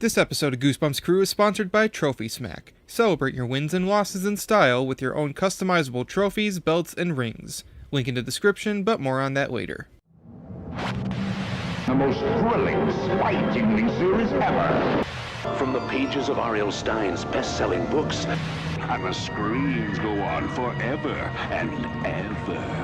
This episode of Goosebumps Crew is sponsored by Trophy Smack. Celebrate your wins and losses in style with your own customizable trophies, belts, and rings. Link in the description, but more on that later. The most thrilling, spine-tingling series ever. From the pages of R.L. Stein's best-selling books, And the screams go on forever and ever.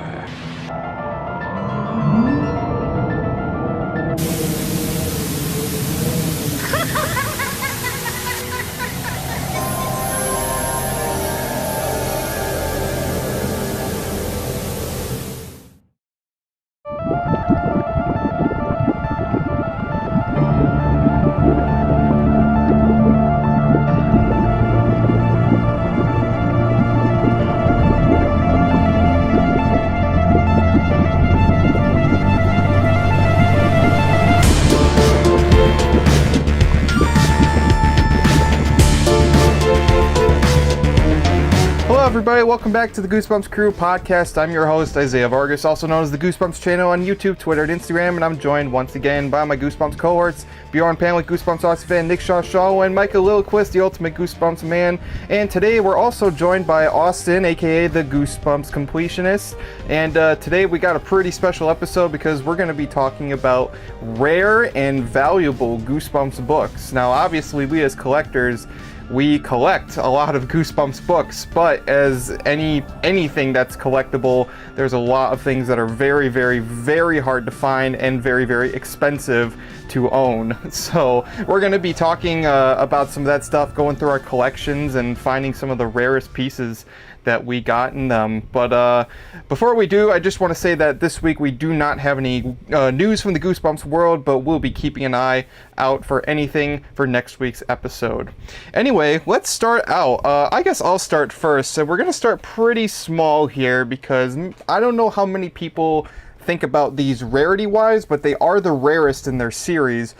Hello everybody, welcome back to the Goosebumps Crew Podcast. I'm your host, Isaiah Vargas, also known as the Goosebumps channel on YouTube, Twitter, and Instagram, and I'm joined once again by my Goosebumps cohorts, Bjorn Panwick, Goosebumps Aussie fan, Nick Shaw, and Micah Lilquist, the ultimate Goosebumps man. And today we're also joined by Austin, aka the Goosebumps Completionist. And today we got a pretty special episode because we're going to be talking about rare and valuable Goosebumps books. Now obviously we as collectors, we collect a lot of Goosebumps books, but as anything that's collectible, there's a lot of things that are very, very, very hard to find and very, very expensive to own. So we're going to be talking about some of that stuff, going through our collections and finding some of the rarest pieces that we got in them. But before we do, I just want to say that this week we do not have any news from the Goosebumps world, but we'll be keeping an eye out for anything for next week's episode. Anyway, let's start out. I guess I'll start first. So we're going to start pretty small here because I don't know how many people think about these rarity-wise, but they are the rarest in their series.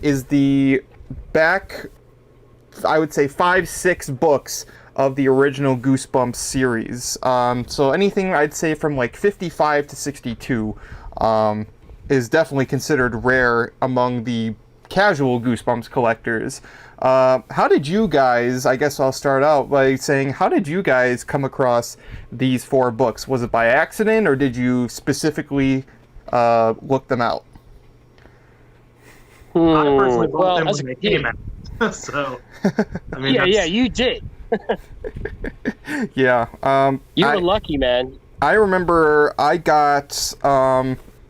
Is the back, I would say 5-6 books of the original Goosebumps series. So anything I'd say from like 55 to 62 is definitely considered rare among the casual Goosebumps collectors. How did you guys, I guess I'll start out by saying, how did you guys come across these 4 books? Was it by accident or did you specifically look them out? I personally bought them when they came out. So, I mean, yeah, you did. Yeah. You were lucky, man. I remember I got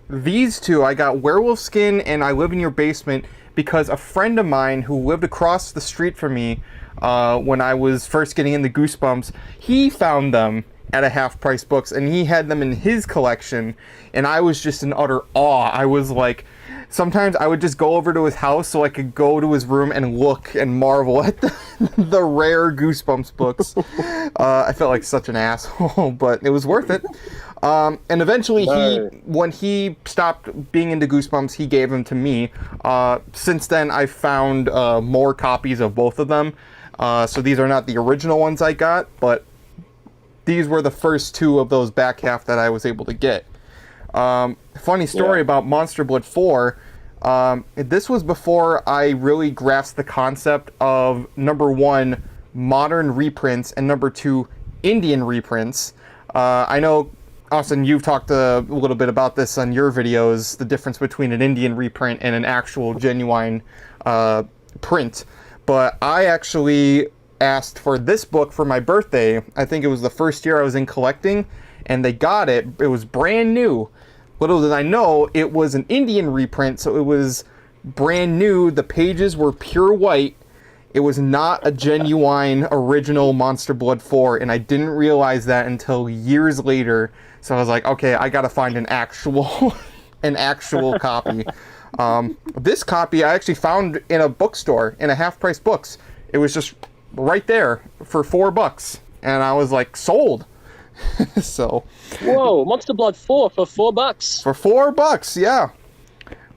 these two. I got Werewolf Skin and I Live in Your Basement because a friend of mine who lived across the street from me when I was first getting into Goosebumps, he found them at a half-price books and he had them in his collection, and I was just in utter awe. I was like, sometimes I would just go over to his house so I could go to his room and look and marvel at the rare Goosebumps books. I felt like such an asshole, but it was worth it. And eventually, when he stopped being into Goosebumps, he gave them to me. Since then, I found more copies of both of them. So these are not the original ones I got, but these were the first 2 of those back half that I was able to get. Funny story about Monster Blood 4. This was before I really grasped the concept of, number 1, modern reprints, and number 2, Indian reprints. I know, Austin, you've talked a little bit about this on your videos, the difference between an Indian reprint and an actual genuine print. But I actually asked for this book for my birthday. I think it was the first year I was in collecting, and they got it. It was brand new. Little did I know, it was an Indian reprint, so it was brand new. The pages were pure white. It was not a genuine original Monster Blood 4, and I didn't realize that until years later. So I was like, okay, I gotta find an actual copy. This copy I actually found in a bookstore, in a half-price books. It was just right there for $4, and I was like, sold. So. Whoa, Monster Blood 4 for $4. For $4, yeah.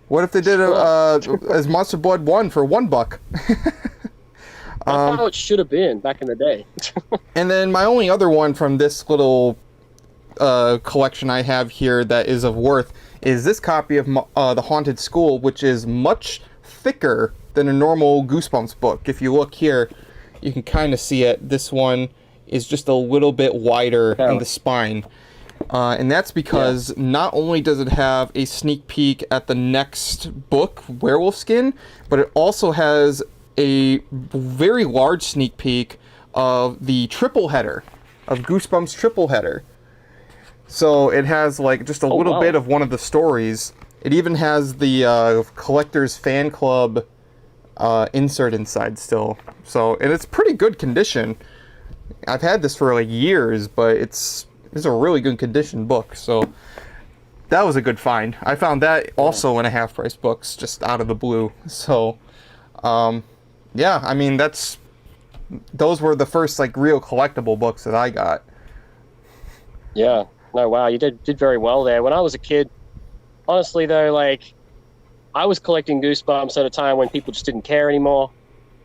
What if they did as Monster Blood 1 for $1? That's how it should have been back in the day. And then my only other one from this little collection I have here that is of worth is this copy of The Haunted School, which is much thicker than a normal Goosebumps book. If you look here, you can kind of see it. This one is just a little bit wider in the spine. And that's because not only does it have a sneak peek at the next book, Werewolf Skin, but it also has a very large sneak peek of the triple header, of Goosebumps triple header. So it has like just a little bit of one of the stories. It even has the Collector's Fan Club insert inside still. So, and it's pretty good condition. I've had this for like years, but it's a really good condition book. So that was a good find. I found that also in a Half Price Books, just out of the blue. So, yeah, I mean, those were the first like real collectible books that I got. Yeah. No, wow, you did very well there. When I was a kid, honestly though, like, I was collecting Goosebumps at a time when people just didn't care anymore.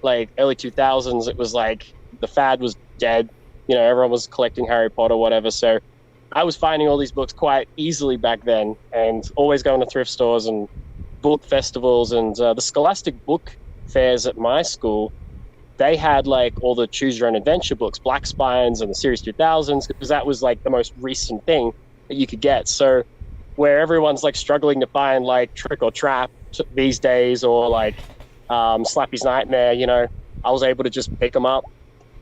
Like, early 2000s, it was like, the fad was dead. You know, everyone was collecting Harry Potter or whatever, so I was finding all these books quite easily back then, and always going to thrift stores and book festivals, and the Scholastic book fairs at my school, they had like all the choose your own adventure books, Black Spines and the Series 2000s, because that was like the most recent thing that you could get. So where everyone's like struggling to find like Trick or Trap these days, or like Slappy's Nightmare, you know, I was able to just pick them up,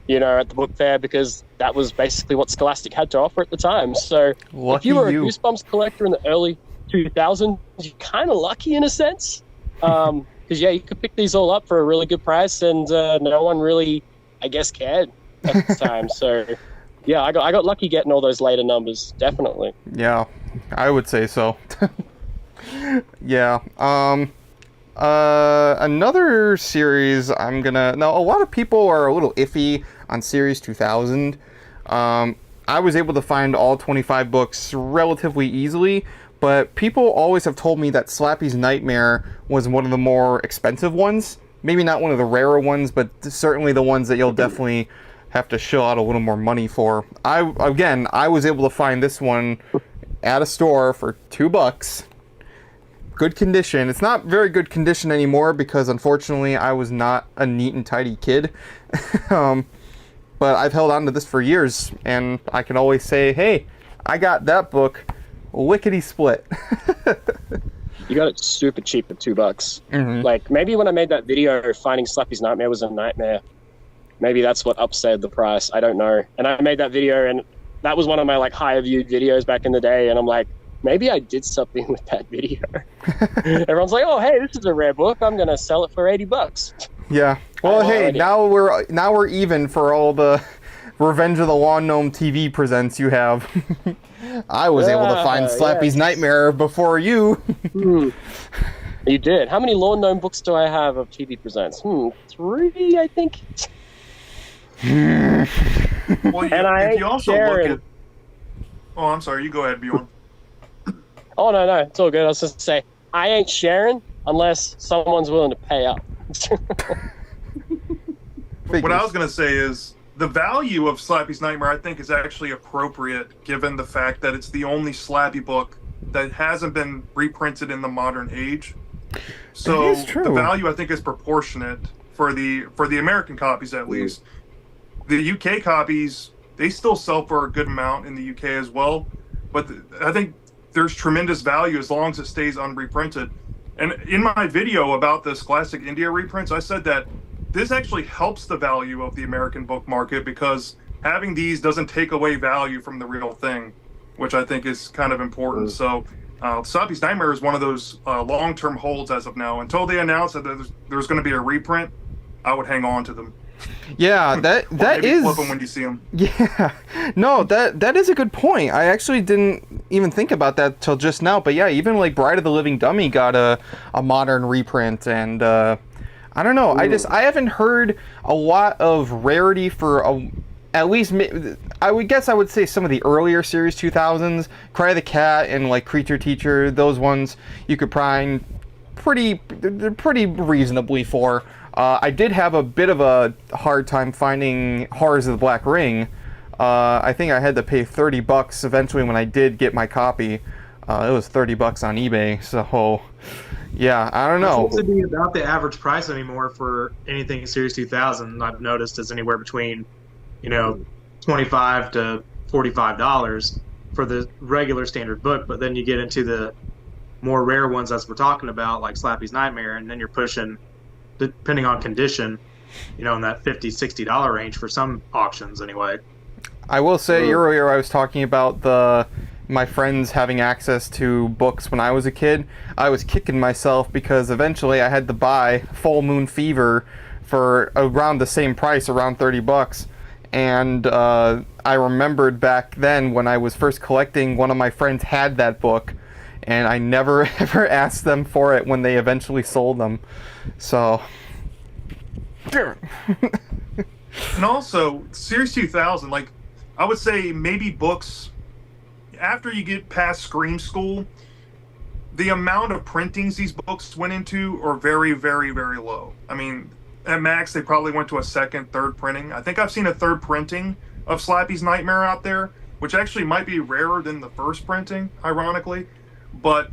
you know, at the book fair, because that was basically what Scholastic had to offer at the time. So if you were a Goosebumps collector in the early 2000s, you're kind of lucky in a sense. Because, yeah, you could pick these all up for a really good price, and no one really, I guess, cared at the time. So, yeah, I got lucky getting all those later numbers, definitely. Yeah, I would say so. Yeah. Another series now, a lot of people are a little iffy on Series 2000. I was able to find all 25 books relatively easily, but people always have told me that Slappy's Nightmare was one of the more expensive ones. Maybe not one of the rarer ones, but certainly the ones that you'll definitely have to shell out a little more money for. I was able to find this one at a store for $2. Good condition. It's not very good condition anymore because unfortunately I was not a neat and tidy kid. But I've held on to this for years, and I can always say, hey, I got that book lickety split. You got it super cheap at $2. Mm-hmm. Like, maybe when I made that video, finding Slappy's Nightmare was a nightmare. Maybe that's what upset the price. I don't know. And I made that video, and that was one of my like higher viewed videos back in the day. And I'm like, maybe I did something with that video. Everyone's like, oh, hey, this is a rare book. I'm going to sell it for $80. Yeah. Well, hey, now we're even for all the Revenge of the Lawn Gnome TV presents you have. I was able to find Slappy's Nightmare before you. You did. How many Lawn Gnome books do I have of TV presents? 3, I think. Well, and you also look at... Oh, I'm sorry. You go ahead, Bjorn. Oh, no. It's all good. I was just say, I ain't sharing unless someone's willing to pay up. What I was going to say is the value of Slappy's Nightmare, I think, is actually appropriate given the fact that it's the only Slappy book that hasn't been reprinted in the modern age. So the value, I think, is proportionate for the American copies, at least. The UK copies, they still sell for a good amount in the UK as well. But I think there's tremendous value as long as it stays unreprinted. And in my video about the Scholastic India reprints, I said that this actually helps the value of the American book market because having these doesn't take away value from the real thing, which I think is kind of important. So Slappy's Nightmare is one of those long-term holds as of now. Until they announce that there's going to be a reprint, I would hang on to them. Yeah, that is. Flip them when you see them. Yeah, no, that is a good point. I actually didn't even think about that till just now. But yeah, even like Bride of the Living Dummy got a modern reprint, and I don't know. I haven't heard a lot of rarity for at least. I would say some of the earlier Series 2000s, Cry the Cat and like Creature Teacher. Those ones you could find pretty reasonably for. I did have a bit of a hard time finding Horrors of the Black Ring. I think I had to pay $30 eventually when I did get my copy. It was $30 on eBay, so Yeah, I don't It know. seems to be about the average price anymore for anything Series 2000. I've noticed is anywhere between, $25 to $45 for the regular standard book. But then you get into the more rare ones, as we're talking about, like Slappy's Nightmare, and then you're pushing, depending on condition, in that $50-$60 range for some auctions anyway. I will say earlier I was talking about my friends having access to books when I was a kid. I was kicking myself because eventually I had to buy Full Moon Fever for around the same price, around $30. And I remembered back then when I was first collecting, one of my friends had that book, and I never ever asked them for it when they eventually sold them. So... And also, Series 2000, like, I would say maybe books, after you get past Scream School, the amount of printings these books went into are very, very, very low. I mean, at max, they probably went to a second, third printing. I think I've seen a third printing of Slappy's Nightmare out there, which actually might be rarer than the first printing, ironically. But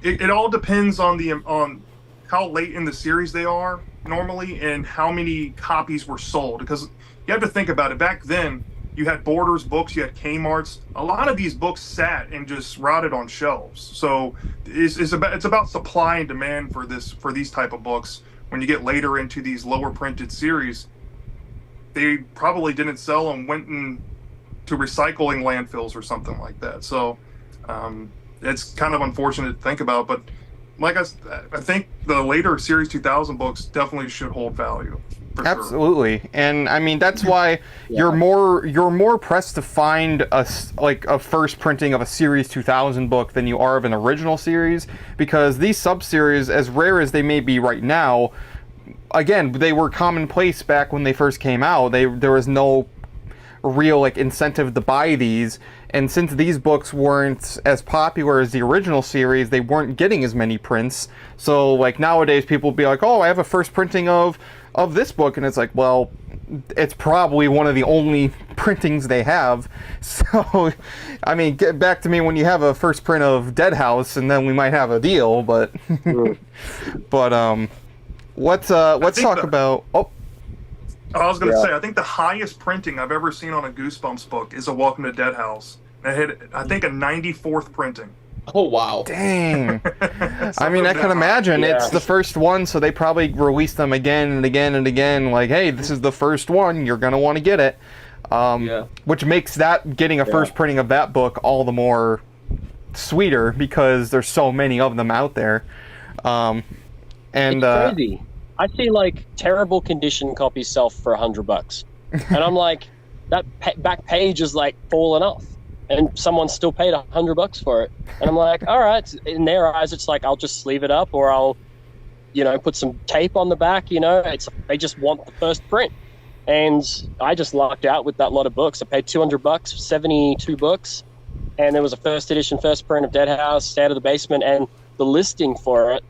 it all depends on how late in the series they are normally and how many copies were sold. Because you have to think about it. Back then, you had Borders books, you had Kmart's. A lot of these books sat and just rotted on shelves. So it's about supply and demand for these type of books. When you get later into these lower printed series, they probably didn't sell and went into recycling landfills or something like that. So it's kind of unfortunate to think about, but like I think the later Series 2000 books definitely should hold value. Absolutely. Sure. And I mean that's why you're more pressed to find a first printing of a Series 2000 book than you are of an original series, because these sub-series, as rare as they may be right now, again, they were commonplace back when they first came out. There was no real incentive to buy these, and since these books weren't as popular as the original series, they weren't getting as many prints. So nowadays people will be like, oh, I have a first printing of this book, and it's like, well, it's probably one of the only printings they have. So I mean, get back to me when you have a first print of Dead House, and then we might have a deal. But but let's talk about I was going to say, I think the highest printing I've ever seen on a Goosebumps book is a Welcome to Dead House. That hit, I think, a 94th printing. Oh, wow. Dang. I mean, I can imagine. Yeah. It's the first one, so they probably release them again and again and again. Like, hey, this is the first one. You're going to want to get it. Which makes that getting a first printing of that book all the more sweeter because there's so many of them out there. And it's crazy. I see terrible condition copies sell for $100, and I'm like, that back page is falling off, and someone still paid $100 for it, and I'm like, all right. In their eyes, it's I'll just sleeve it up, or I'll, put some tape on the back. They just want the first print, and I just lucked out with that lot of books. I paid $200, 72 books, and there was a first edition first print of Dead House, Stay Out of the Basement, and the listing for it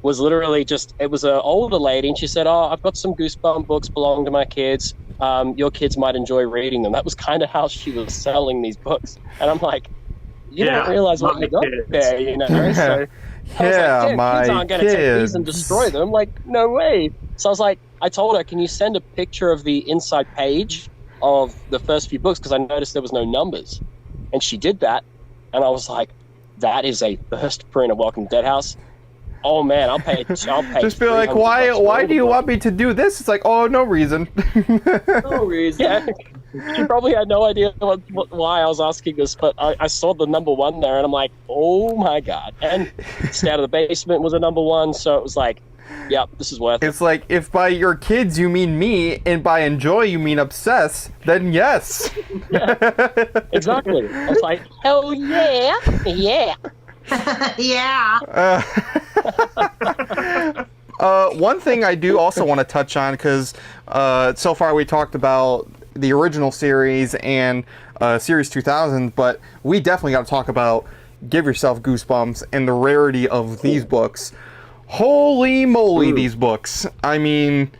was literally it was an older lady, and she said, oh, I've got some Goosebump books belonging to my kids. Your kids might enjoy reading them. That was kind of how she was selling these books. And I'm like, you don't realize what you got there, So my kids aren't going to take these and destroy them. No way. So I was like, I told her, can you send a picture of the inside page of the first few books? Because I noticed there was no numbers. And she did that. And I was like, that is a first print of Welcome to Dead House. Oh man, I'll pay. Just be like, why do you want me to do this? It's like, oh, no reason. No reason. Yeah, she probably had no idea why I was asking this, but I saw the number one there, and I'm like, oh my god. And Stay Out of the Basement was a number one, so it was like, yep, this is worth it. It's like, if by your kids you mean me, and by enjoy you mean obsess, then yes. Yeah, exactly. I was like, hell yeah, yeah. Yeah. One thing I do also want to touch on, because so far we talked about the original series and Series 2000, but we definitely got to talk about Give Yourself Goosebumps and the rarity of these books. Holy moly, these books. I mean,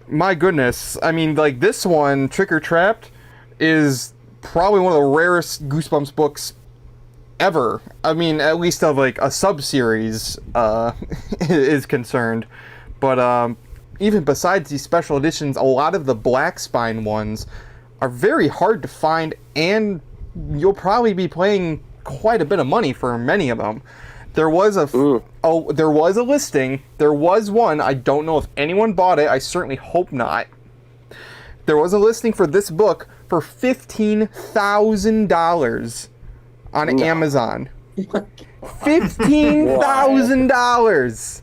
my goodness. I mean, this one, Trick or Trapped, is probably one of the rarest Goosebumps books ever. I mean, at least of like a sub-series is concerned. But even besides these special editions, a lot of the Black Spine ones are very hard to find, and you'll probably be paying quite a bit of money for many of them. There was a there was a listing. There was one. I don't know if anyone bought it. I certainly hope not. There was a listing for this book for $15,000 on Amazon. $15,000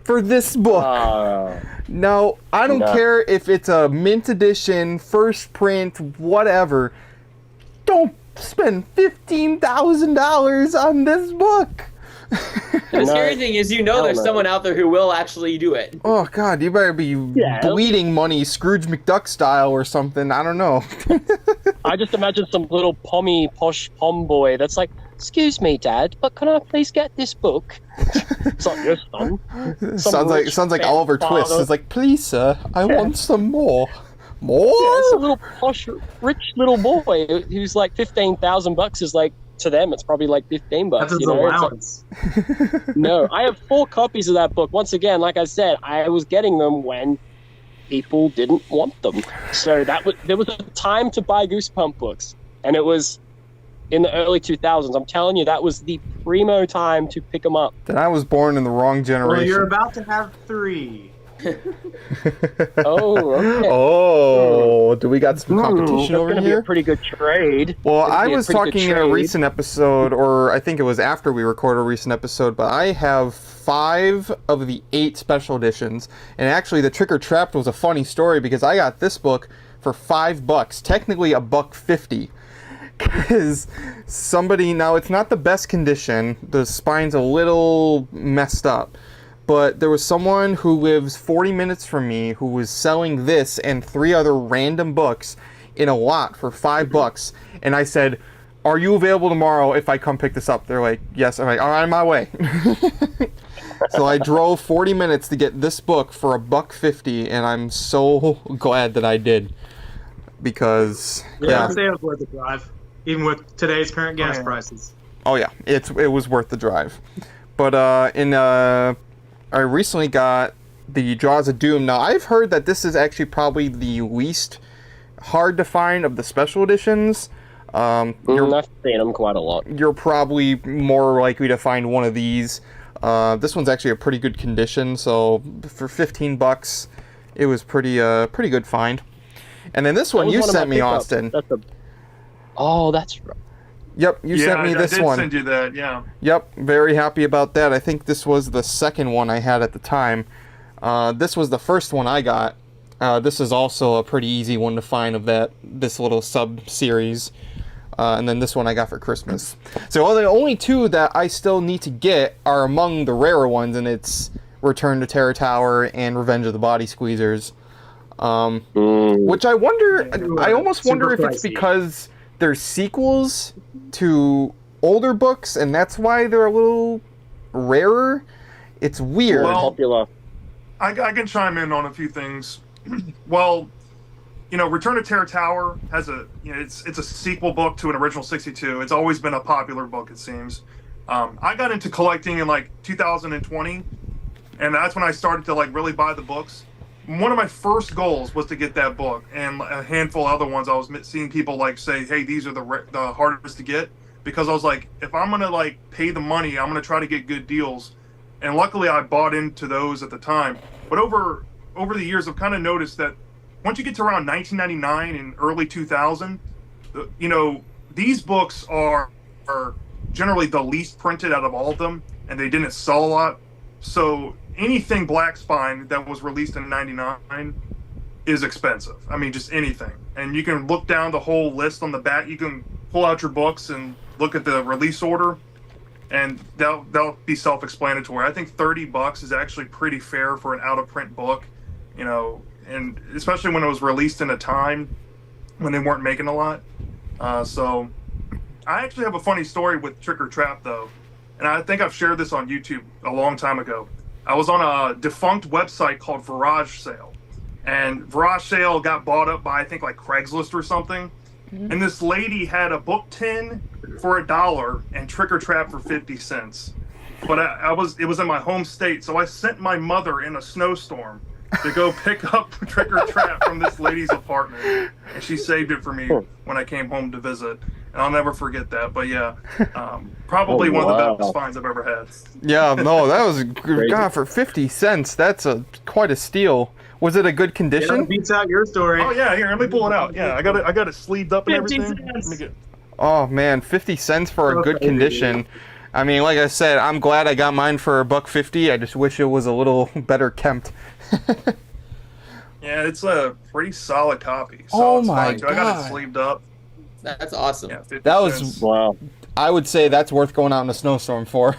for this book. No, I don't care if it's a mint edition, first print, whatever. Don't spend $15,000 on this book. The scary thing is, there's someone out there who will actually do it. Oh God, you better be bleeding money, Scrooge McDuck style or something. I don't know. I just imagine some little posh pom boy that's like, "Excuse me, Dad, but can I please get this book?" It's like, "Yes, son." Sounds like Oliver Twist. It's like, "Please, sir, I want some more." More? Yeah, it's a little posh, rich little boy who's like $15,000 is like, to them, it's probably like $15. That's his allowance. No, I have 4 copies of that book. Once again, like I said, I was getting them when people didn't want them. So there was a time to buy Goosebump books, and it was in the early 2000s. I'm telling you, that was the primo time to pick them up. Then I was born in the wrong generation. Well, you're about to have 3. Oh, okay. Oh, do we got some competition over here? Be a pretty good trade. Well, I was talking in a recent episode, or I think it was after we recorded a recent episode, but I have 5 of the 8 special editions, and actually the Trick or Trapped was a funny story because I got this book for $5, technically $1.50. Because somebody, now it's not the best condition, the spine's a little messed up, but there was someone who lives 40 minutes from me who was selling this and 3 other random books in a lot for $5. And I said, "Are you available tomorrow if I come pick this up?" They're like, "Yes." I'm like, "All right, on my way." So I drove 40 minutes to get this book for $1.50, and I'm so glad that I did. Because, I'd say it was worth the drive, even with today's current gas prices. Oh yeah, it was worth the drive. But I recently got the Jaws of Doom. Now, I've heard that this is actually probably the least hard to find of the special editions. I've seen them quite a lot. You're probably more likely to find one of these. This one's actually a pretty good condition, so for $15, it was pretty good find. And then this one you sent me, Austin. That's right. Yep, you sent me this one. I did send you that, yeah. Yep, very happy about that. I think this was the second one I had at the time. This was the first one I got. This is also a pretty easy one to find of this little sub-series. And then this one I got for Christmas. So the only 2 that I still need to get are among the rarer ones, and it's Return to Terror Tower and Revenge of the Body Squeezers. Which I wonder, I almost wonder if it's because there's sequels to older books, and that's why they're a little rarer. It's weird. Well, popular. I can chime in on a few things. Well, Return to Terror Tower has it's a sequel book to an original 62. It's always been a popular book, it seems. I got into collecting in like 2020, and that's when I started to like really buy the books. One of my first goals was to get that book, and a handful of other ones I was seeing people like say, "Hey, these are the hardest to get," because I was like, if I'm gonna like pay the money, I'm gonna try to get good deals. And luckily, I bought into those at the time. But over the years, I've kind of noticed that once you get to around 1999 and early 2000, these books are generally the least printed out of all of them, and they didn't sell a lot. So anything Black Spine that was released in '99 is expensive. I mean, just anything. And you can look down the whole list on the back. You can pull out your books and look at the release order, and that'll be self-explanatory. I think $30 is actually pretty fair for an out-of-print book, and especially when it was released in a time when they weren't making a lot. So I actually have a funny story with Trick or Trap, though, and I think I've shared this on YouTube a long time ago. I was on a defunct website called Virage Sale, and Virage Sale got bought up by, I think, like Craigslist or something. Mm-hmm. And this lady had a book tin for $1 and Trick or Trap for 50 cents. But it was in my home state, so I sent my mother in a snowstorm to go pick up Trick or Trap from this lady's apartment, and she saved it for me when I came home to visit. And I'll never forget that. But yeah, probably one of the best finds I've ever had. Yeah, no, that was God for 50 cents. That's quite a steal. Was it a good condition? Yeah, beats out your story. Oh yeah, here, let me pull it out. Yeah, I got it sleeved up and everything. Let me get... Oh man, 50 cents for a good condition. I mean, like I said, I'm glad I got mine for $1.50. I just wish it was a little better kept. Yeah, it's a pretty solid copy. So Oh it's my fine, too. I got it God. sleeved up. That's awesome. Yeah, 50 That was cents. Wow. I would say that's worth going out in a snowstorm for.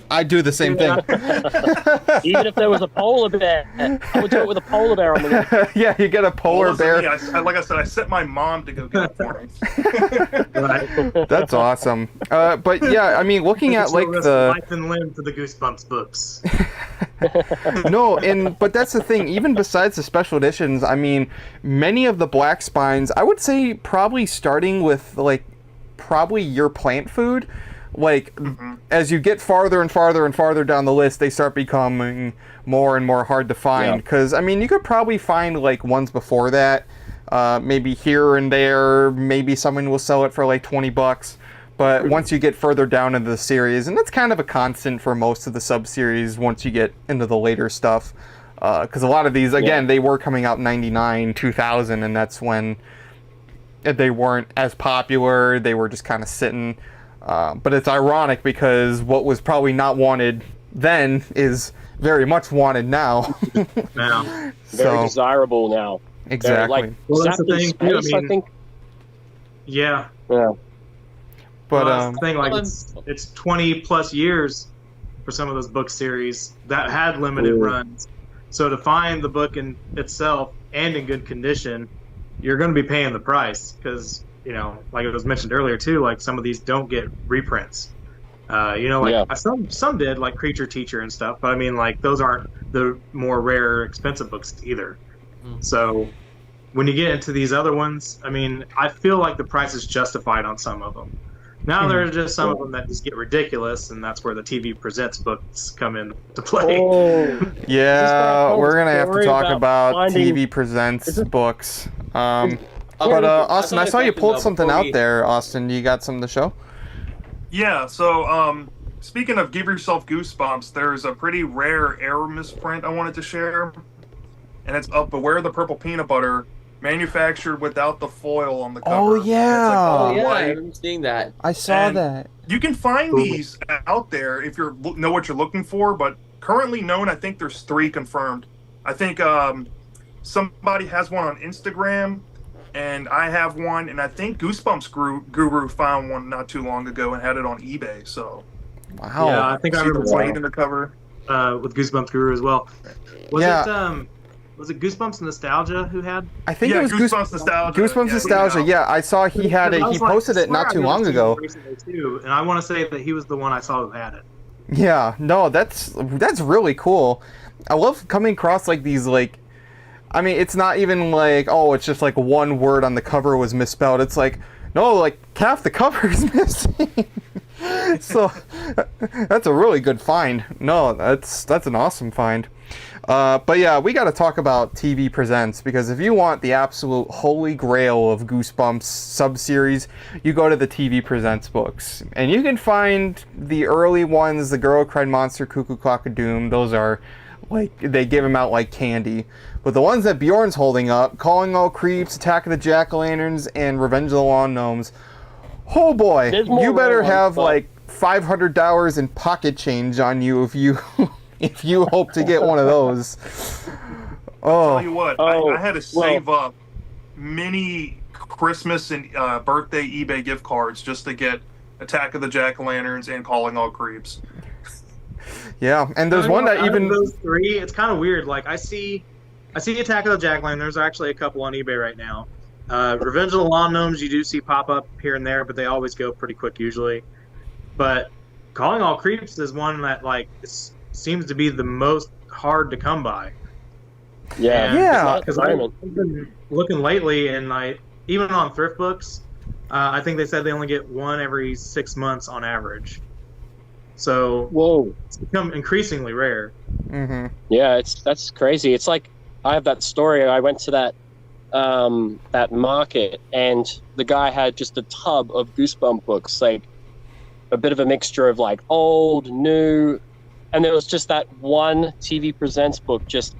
I do the same thing. Even if there was a polar bear, I would do it with a polar bear on the neck. Yeah, you get a polar Well, bear. listen, yeah, like I said, I sent my mom to go get it for me. That's awesome. But yeah, I mean, looking at like the life and limb to the Goosebumps books. but that's the thing. Even besides the special editions, I mean, many of the black spines, I would say probably starting with like probably Your Plant Food, like as you get farther and farther and farther down the list, they start becoming more and more hard to find. Because I mean, you could probably find like ones before that, maybe here and there. Maybe someone will sell it for like $20. But once you get further down into the series, and that's kind of a constant for most of the sub-series once you get into the later stuff, because a lot of these, again, they were coming out in 99, 2000, and that's when they weren't as popular. They were just kind of sitting. But it's ironic because what was probably not wanted then is very much wanted now. Now, Very desirable now. Exactly. Like, well, that's the Zappy thing, too, Space, I I mean- think. yeah. Yeah. But Well, that's the thing, like it's 20 plus years for some of those book series that had limited runs. So to find the book in itself and in good condition, you're going to be paying the price because, you know, like it was mentioned earlier too, like some of these don't get reprints. You know, like some did, like Creature Teacher and stuff, but I mean, like those aren't the more rare, expensive books either. So when you get into these other ones, I mean, I feel like the price is justified on some of them. Now there are just some of them that just get ridiculous, and that's where the TV Presents books come into play. yeah, we're gonna have to story talk about about finding- TV Presents books. But I Austin, I saw saw you question, pulled though, something before out we- there. Austin, you got something to show? Yeah, so speaking of give yourself goosebumps, there's a pretty rare error misprint I wanted to share. And it's Beware the Purple Peanut Butter, manufactured without the foil on the cover. Oh, It's yeah. like all Oh yeah, I white. remember seeing that. I saw And- that. You can find these out there if you know what you're looking for, but currently known, I think there's 3 confirmed. I think somebody has one on Instagram, and I have one, and I think Goosebumps Guru found one not too long ago and had it on eBay. So Wow. Yeah, I think I see the remember white in the cover. with Goosebumps Guru as well. Was it Goosebumps Nostalgia who had? I think Yeah, it was Goosebumps Nostalgia. Goosebumps Yeah, Nostalgia. Yeah, I saw he had it. I He was like, posted I it swear not I too did long see ago. him recently too, and I want to say that he was the one I saw who had it. Yeah, no, that's really cool. I love coming across like these like, I mean, it's not even like, oh, it's just like one word on the cover was misspelled. It's like, no, like half the cover is missing. So that's a really good find. No, that's an awesome find. But yeah, we got to talk about TV Presents, because if you want the absolute holy grail of Goosebumps sub-series, you go to the TV Presents books. And you can find the early ones, The Girl Who Cried Monster, Cuckoo Clock of Doom. Those are, like, they give them out like candy. But the ones that Bjorn's holding up, Calling All Creeps, Attack of the Jack-O-Lanterns, and Revenge of the Lawn Gnomes, oh boy, There's more you better rare ones, have, but- like, $500 in pocket change on you if you... if you hope to get one of those. Tell you Oh, what, I had to save up many Christmas and birthday eBay gift cards just to get Attack of the Jack-O-Lanterns and Calling All Creeps. yeah, and there's one that Out of even... those 3, it's kind of weird. Like I see Attack of the Jack-O-Lantern. There's actually a couple on eBay right now. Revenge of the Lawn Gnomes, you do see pop up here and there, but they always go pretty quick usually. But Calling All Creeps is one that like seems to be the most hard to come by. Yeah. Yeah. Because I've been looking lately, and even on thrift books, I think they said they only get one every 6 months on average. So Whoa. it's become increasingly rare. Mm-hmm. Yeah, that's crazy. It's like I have that story. I went to that market, and the guy had just a tub of Goosebump books, like a bit of a mixture of like old, new, and there was just that one TV Presents book just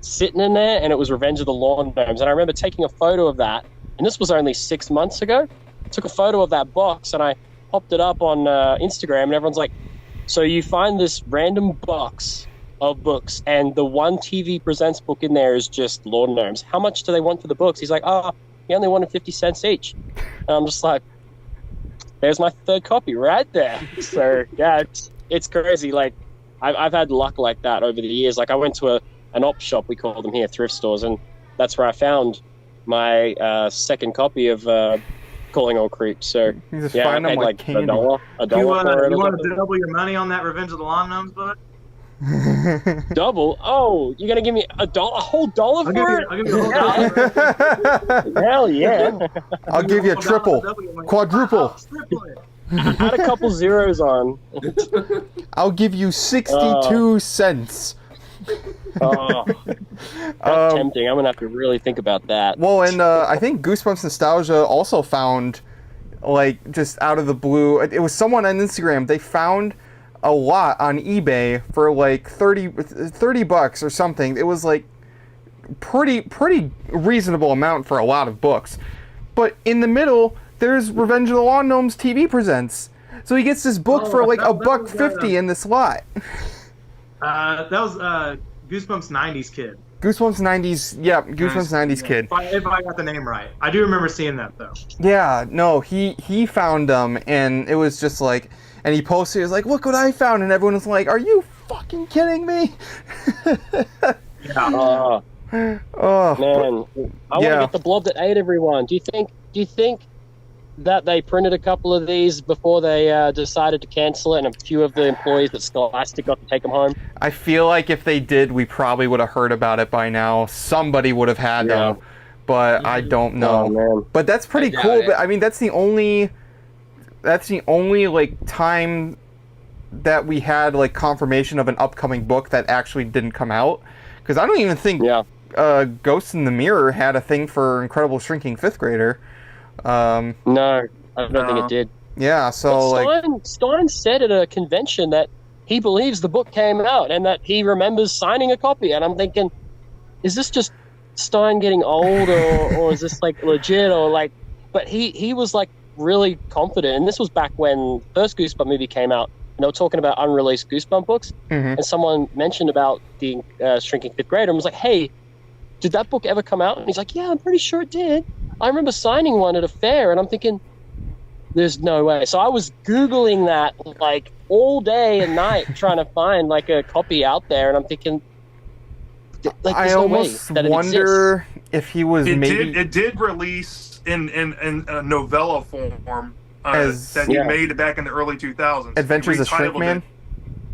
sitting in there, and it was Revenge of the Lawn Gnomes. And I remember taking a photo of that, and this was only 6 months ago. I took a photo of that box, and I popped it up on Instagram, and everyone's like, so you find this random box of books, and the one TV Presents book in there is just Lawn Gnomes. How much do they want for the books? He's like, he only wanted 50 cents each. And I'm just like, there's my third copy right there. So yeah, it's crazy. Like I've had luck like that over the years. Like I went to an op shop, we call them here, thrift stores, and that's where I found my second copy of Calling All Creeps. So You just yeah, I find them paid like like candy. a dollar You for it. want to double your money on that Revenge of the Lawn Gnomes book? Double? Oh, you're gonna give me a whole dollar for it? I'll give you a whole dollar. Hell yeah! I'll give you a triple, quadruple. Triple it. Add a couple zeros on. I'll give you 62 cents. Oh, that's tempting. I'm gonna have to really think about that. Well, and I think Goosebumps Nostalgia also found, like, just out of the blue, it was someone on Instagram, they found a lot on eBay for like 30 bucks or something. It was like pretty reasonable amount for a lot of books. But in the middle, there's Revenge of the Lawn Gnomes TV Presents. So he gets this book for like $1.50 in this lot. That was Goosebumps 90s Kid. Goosebumps 90s, yeah, Goosebumps 90s Kid. If I got the name right. I do remember seeing that, though. Yeah, no, he found them, and it was just like, and he posted, he was like, look what I found, and everyone was like, are you fucking kidding me? Oh man, I want to get the blob that ate everyone. Do you think that they printed a couple of these before they decided to cancel it, and a few of the employees at Scholastic got to take them home? I feel like if they did, we probably would have heard about it by now. Somebody would have had them, but I don't know. Oh, man. But that's pretty cool. But I mean, that's the only like time that we had like confirmation of an upcoming book that actually didn't come out. Because I don't even think Ghost in the Mirror had a thing for Incredible Shrinking Fifth Grader. No, I don't think it did. Yeah, so Stein said at a convention that he believes the book came out and that he remembers signing a copy. And I'm thinking, is this just Stein getting old, or is this like legit, or like? But he was like really confident, and this was back when the first Goosebump movie came out, and they were talking about unreleased Goosebump books, and someone mentioned about the Shrinking Fifth Grader and was like, hey, did that book ever come out? And he's like, yeah, I'm pretty sure it did. I remember signing one at a fair, and I'm thinking, there's no way. So I was Googling that like all day and night trying to find like a copy out there, and I'm thinking, like, I almost wonder if he was It did release in a novella form that he made back in the early 2000s. Adventures of Shrinkman?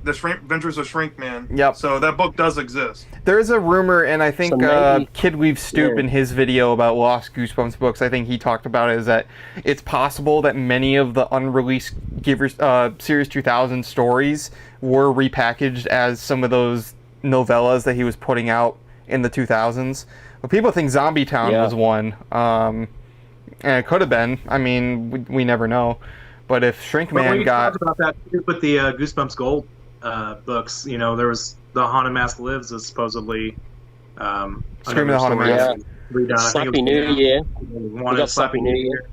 Adventures of Shrinkman. Yep. So that book does exist. There is a rumor, and I think Kid Weave Stoop in his video about Lost Goosebumps books, I think he talked about it, is that it's possible that many of the unreleased Series 2000 stories were repackaged as some of those novellas that he was putting out in the 2000s. But people think Zombie Town was one. And it could have been. I mean, we never know. But if Shrinkman talked about that with the Goosebumps Gold books, you know, there was The Haunted Mask Lives is supposedly Scream of the Haunted Mask. Slappy New Year. We got Slappy New Year.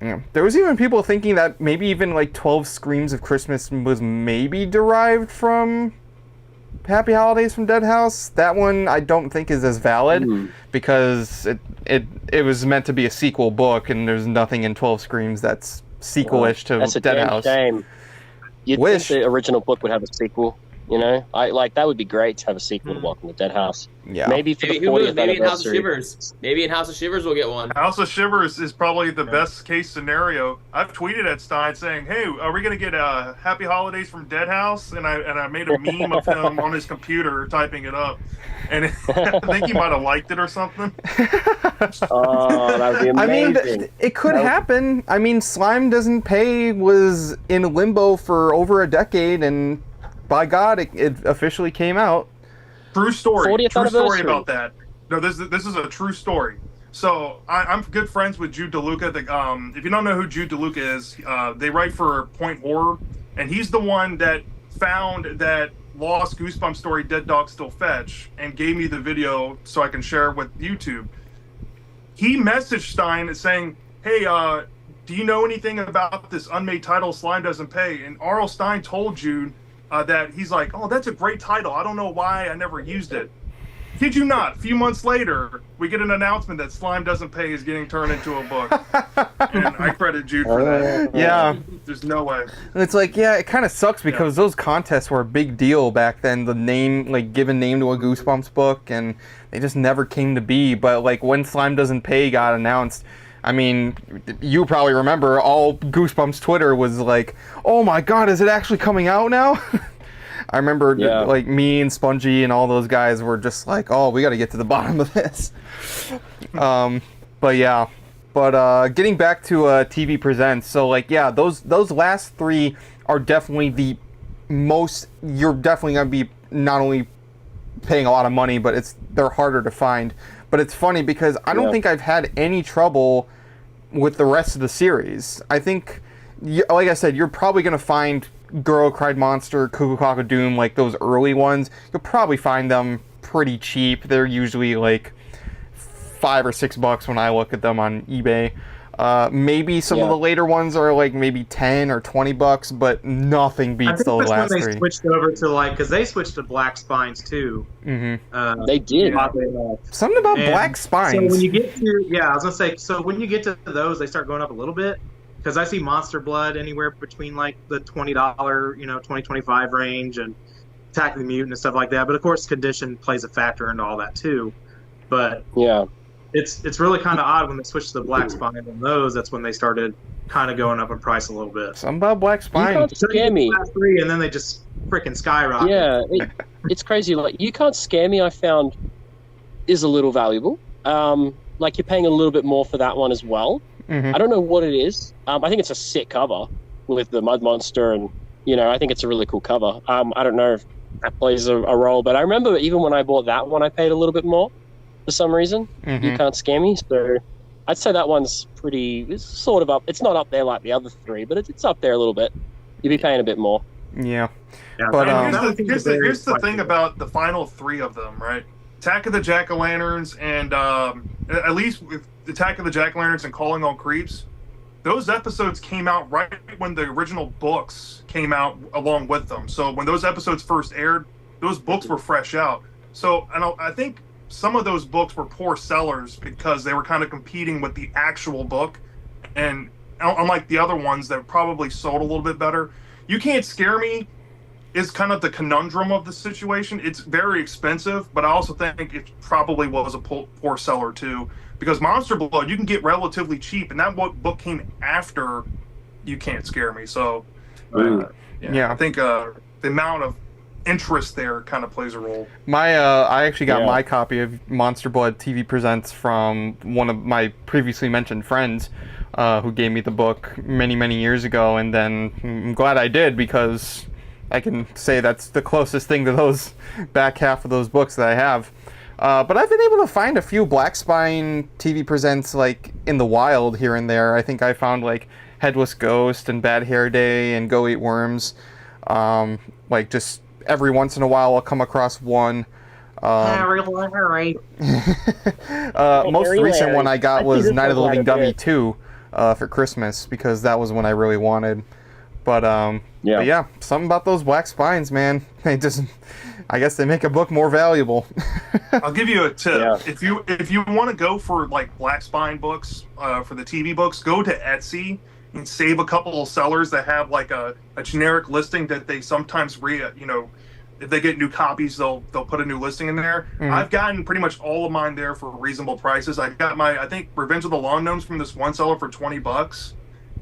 Yeah. There was even people thinking that maybe even like 12 Screams of Christmas was maybe derived from Happy Holidays from Dead House. That one I don't think is as valid because it was meant to be a sequel book, and there's nothing in 12 Screams that's sequel-ish to That's a Dead damn House. shame. You'd think the original book would have a sequel. You know, that would be great to have a sequel to Welcome to Dead House. Yeah. Maybe for the Maybe, who knows? 40th Maybe in House of anniversary. Shivers. Maybe in House of Shivers we'll get one. House of Shivers is probably the best case scenario. I've tweeted at Stein saying, "Hey, are we gonna get Happy Holidays from Dead House?" And I made a meme of him on his computer typing it up, and I think he might have liked it or something. Oh, that would be amazing. I mean, it could happen. I mean, Slime Doesn't Pay was in limbo for over a decade, and by God, it officially came out. True story. 40th True story anniversary. about that. No, this is a true story. So I'm good friends with Jude DeLuca. If you don't know who Jude DeLuca is, they write for Point Horror, and he's the one that found that lost Goosebumps story, Dead Dogs Still Fetch, and gave me the video so I can share it with YouTube. He messaged Stein saying, "Hey, do you know anything about this unmade title, Slime Doesn't Pay?" And R.L. Stein told Jude that he's like, "Oh, that's a great title. I don't know why I never used it." Kid you not, a few months later, we get an announcement that Slime Doesn't Pay is getting turned into a book. And I credit Jude for that. Yeah. There's no way. And it's like, yeah, it kind of sucks because those contests were a big deal back then. The name, like, giving name to a Goosebumps book, and they just never came to be. But, like, when Slime Doesn't Pay got announced, I mean, you probably remember all Goosebumps Twitter was like, "Oh my God, is it actually coming out now?" I remember, like, me and Spongy and all those guys were just like, "Oh, we got to get to the bottom of this." But yeah, getting back to TV Presents, so like, yeah, those last three are definitely the most. You're definitely gonna be not only paying a lot of money, but they're harder to find. But it's funny because I don't think I've had any trouble with the rest of the series. I think, like I said, you're probably gonna find Girl Cried Monster, Cuckoo Clock Doom, like those early ones. You'll probably find them pretty cheap. They're usually like $5 or $6 when I look at them on eBay. Maybe some of the later ones are like maybe $10 or $20, but nothing beats those last when three. they switched over to because they switched to Black Spines too. Mm-hmm. They did. Something about Black Spines. So when you get to I was gonna say, so when you get to those, they start going up a little bit. Because I see Monster Blood anywhere between like the $20, $20-$25 range, and Attack of the Mutant and stuff like that. But of course, condition plays a factor into all that too. But it's really kind of odd when they switched to the Black Spine on those. That's when they started kind of going up in price a little bit. Something about Black Spine. You can't scare me. Three, and then they just freaking skyrocket. Yeah, it's crazy. Like, You Can't Scare Me, I found, is a little valuable. Like, you're paying a little bit more for that one as well. Mm-hmm. I don't know what it is. I think it's a sick cover with the Mud Monster, and I think it's a really cool cover. I don't know if that plays a role, but I remember even when I bought that one, I paid a little bit more for some reason. Mm-hmm. You Can't Scare Me, so I'd say that one's it's sort of up. It's not up there like the other three, but it's up there a little bit. You'd be paying a bit more. Yeah. But here's the thing about the final three of them, right? Attack of the Jack-o'-lanterns and at least with Attack of the Jack-o'-lanterns and Calling All Creeps, those episodes came out right when the original books came out along with them. So when those episodes first aired, those books were fresh out. So I think some of those books were poor sellers because they were kind of competing with the actual book, and unlike the other ones that probably sold a little bit better. You Can't Scare Me is kind of the conundrum of the situation. It's very expensive, but I also think it probably was a poor seller too, because Monster Blood you can get relatively cheap, and that book came after You Can't Scare Me. So I think the amount of interest there kind of plays a role. I actually got my copy of Monster Blood TV Presents from one of my previously mentioned friends who gave me the book many years ago, and then I'm glad I did, because I can say that's the closest thing to those back half of those books that I have. But I've been able to find a few Black Spine TV Presents like in the wild here and there. I think I found like Headless Ghost and Bad Hair Day and Go Eat Worms. Like just every once in a while I'll come across one. Most recent one I got was Night of the Living Dummy 2 for Christmas, because that was one I really wanted. But yeah, something about those Black Spines, man. They just, I guess they make a book more valuable. I'll give you a tip. Yeah. If you want to go for like Black Spine books for the TV books, go to Etsy and save a couple of sellers that have like a generic listing that they sometimes if they get new copies, they'll put a new listing in there. I've gotten pretty much all of mine there for reasonable prices. I got I think Revenge of the Lawn Gnomes from this one seller for $20,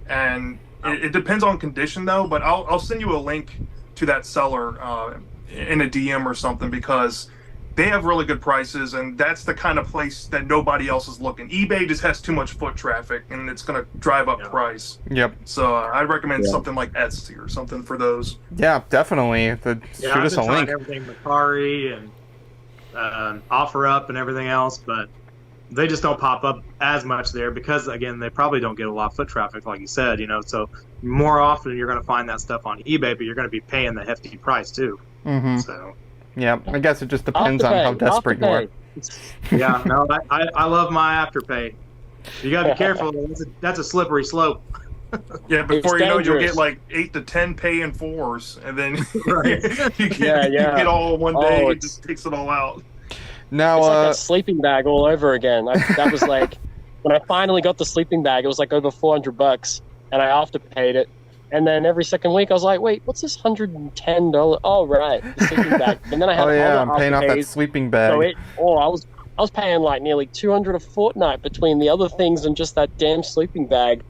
and it depends on condition though. But I'll send you a link to that seller in a DM or something, because they have really good prices, and that's the kind of place that nobody else is looking. eBay just has too much foot traffic, and it's going to drive up price. Yep. So I'd recommend something like Etsy or something for those. Yeah, definitely. Shoot us a link. Everything Macari and OfferUp and everything else, but they just don't pop up as much there because, again, they probably don't get a lot of foot traffic, like you said. So more often you're going to find that stuff on eBay, but you're going to be paying the hefty price too. So. Yeah, I guess it just depends on how desperate you are. Yeah, no, I love my Afterpay. You gotta be careful. That's a slippery slope. Yeah, before you know it, you'll get like 8 to 10 pay in 4s, and then you get all in one day. It just takes it all out. Now, it's like that sleeping bag all over again. That was like when I finally got the sleeping bag. It was like over $400, and I afterpaid it. And then every second week, I was like, "Wait, what's this $110? Oh, right, the sleeping bag." And then I had I'm paying off that sleeping bag. So I was paying like nearly $200 a fortnight between the other things and just that damn sleeping bag.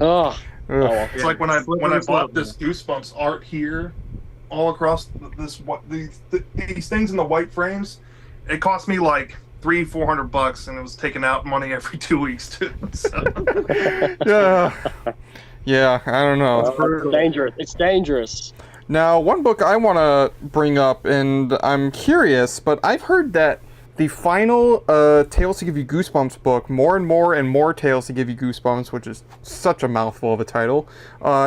It's like when I bought this Goosebumps art here, all across these things in the white frames. It cost me like $300-400, and it was taking out money every 2 weeks too. So. Yeah, I don't know. It's dangerous. It's dangerous. Now, one book I want to bring up, and I'm curious, but I've heard that the final Tales to Give You Goosebumps book, More and More Tales to Give You Goosebumps, which is such a mouthful of a title,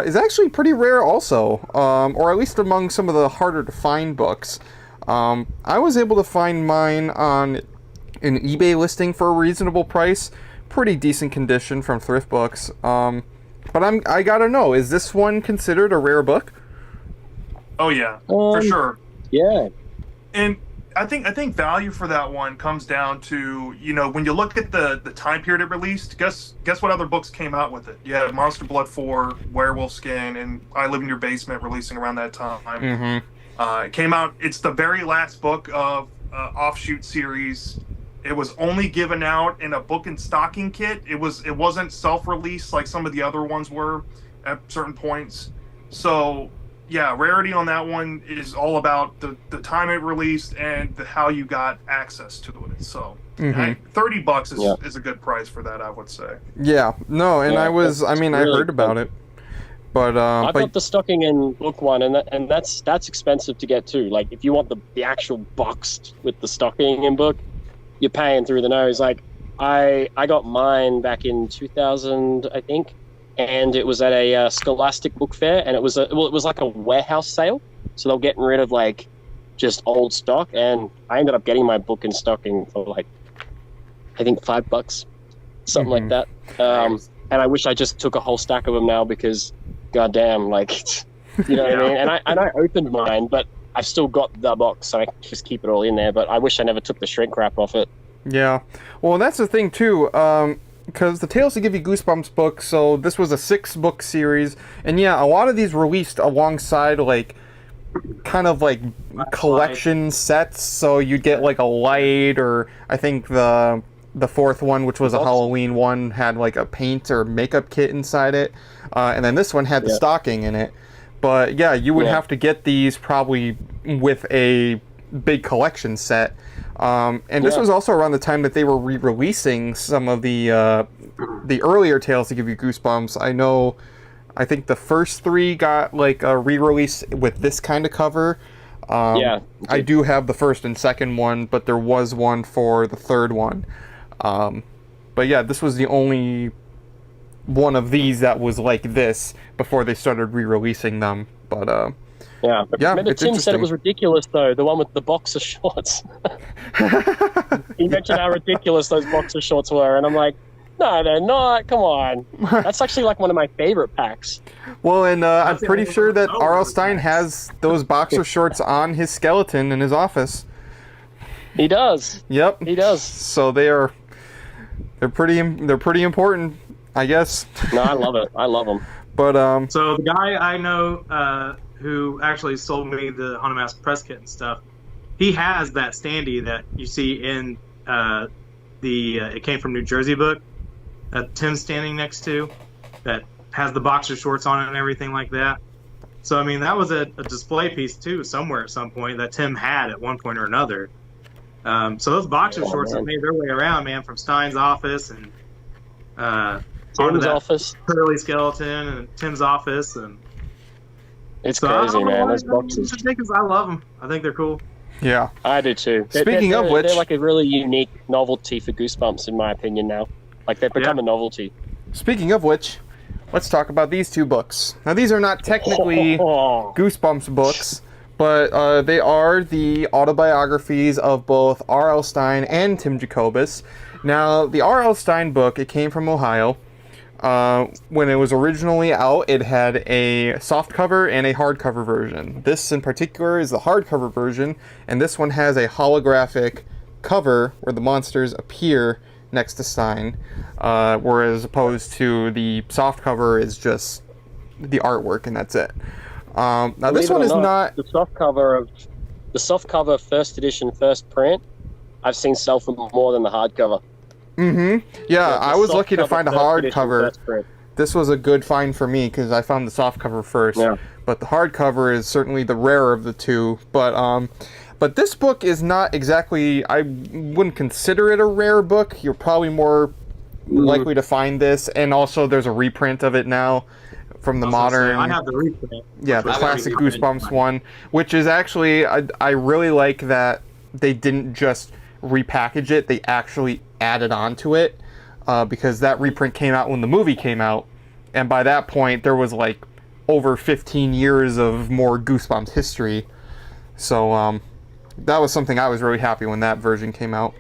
is actually pretty rare also, or at least among some of the harder to find books. I was able to find mine on an eBay listing for a reasonable price, pretty decent condition from Thrift Books. But I gotta know, is this one considered a rare book? Oh yeah, for sure. Yeah. And I think value for that one comes down to, when you look at the time period it released, guess what other books came out with it? You had Monster Blood 4, Werewolf Skin, and I Live in Your Basement releasing around that time. It came out, it's the very last book of offshoot series. It was only given out in a book and stocking kit. It wasn't self-released like some of the other ones were at certain points. So yeah, rarity on that one is all about the time it released and how you got access to it. So $30 is a good price for that, I would say. Yeah, no, and I heard about it. But I've got the stocking and book one, and that's expensive to get too. Like if you want the actual box with the stocking and book, you're paying through the nose. Like I got mine back in 2000, I think, and it was at a Scholastic book fair, and it was like a warehouse sale. So they're getting rid of like just old stock, and I ended up getting my book and stocking for like I think $5, something like that. And I wish I just took a whole stack of them now because, goddamn, like you know what I mean. And I opened mine, but I've still got the box, so I can just keep it all in there, but I wish I never took the shrink wrap off it. Yeah. Well, that's the thing, too, because the Tales to Give You Goosebumps book, so this was a 6-book series, and yeah, a lot of these released alongside, like, kind of, like, collection sets, so you'd get, like, a light, or I think the fourth one, which was a Halloween one, had, like, a paint or makeup kit inside it, and then this one had the stocking in it. But yeah, you would have to get these probably with a big collection set. And this was also around the time that they were re-releasing some of the earlier Tales to Give You Goosebumps. I think the first 3 got like a re-release with this kind of cover. I do have the first and second one, but there was one for the third one. But yeah, this was the only one of these that was like this before they started re-releasing them. But remember Tim said it was ridiculous though, the one with the boxer shorts. He mentioned how ridiculous those boxer shorts were, and I'm like, no, they're not. Come on. That's actually like one of my favorite packs. Well, and I'm pretty sure that R.L. Stine has those boxer shorts on his skeleton in his office. He does. Yep. He does. So they're pretty important, I guess. No, I love it. I love them. But so the guy I know who actually sold me the Haunted Mask press kit and stuff, he has that standee that you see in the It Came From New Jersey book that Tim's standing next to, that has the boxer shorts on it and everything like that. So, I mean, that was a display piece, too, somewhere at some point that Tim had at one point or another. So those boxer shorts have made their way around, man, from Stein's office and Tim's office, Curly Skeleton, and Tim's office, and it's crazy, man. Those boxes. I love them. I think they're cool. Yeah, I do too. Speaking of which, they're like a really unique novelty for Goosebumps, in my opinion. Now, like they've become a novelty. Speaking of which, let's talk about these two books. Now, these are not technically Goosebumps books, but they are the autobiographies of both R.L. Stine and Tim Jacobus. Now, the R.L. Stine book, it came from Ohio. When it was originally out, it had a softcover and a hardcover version. This in particular is the hardcover version, and this one has a holographic cover where the monsters appear next to Stine, whereas opposed to the softcover is just the artwork and that's it. Now this one is not the softcover first edition first print. I've seen sell for more than the hardcover. Yeah, I was lucky to find a hardcover. This was a good find for me because I found the softcover first. Yeah. But the hardcover is certainly the rarer of the two. But this book is not exactly, I wouldn't consider it a rare book. You're probably more likely to find this, and also there's a reprint of it now from the modern. I have the reprint. Yeah, the classic Goosebumps one, which is actually, I really like that they didn't just repackage it, they actually added on to it, because that reprint came out when the movie came out, and by that point there was like over 15 years of more Goosebumps history. So that was something I was really happy when that version came out.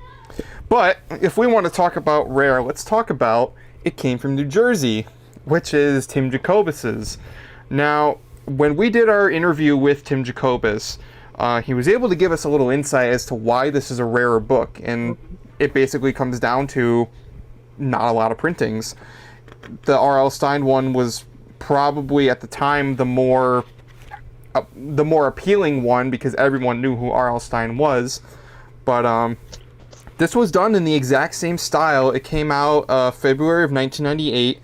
But if we want to talk about rare, let's talk about It Came From New Jersey, which is Tim Jacobus's. Now, when we did our interview with Tim Jacobus, he was able to give us a little insight as to why this is a rarer book, and it basically comes down to not a lot of printings. The R.L. Stine one was probably at the time the more appealing one because everyone knew who R.L. Stine was, but this was done in the exact same style. It came out February of 1998,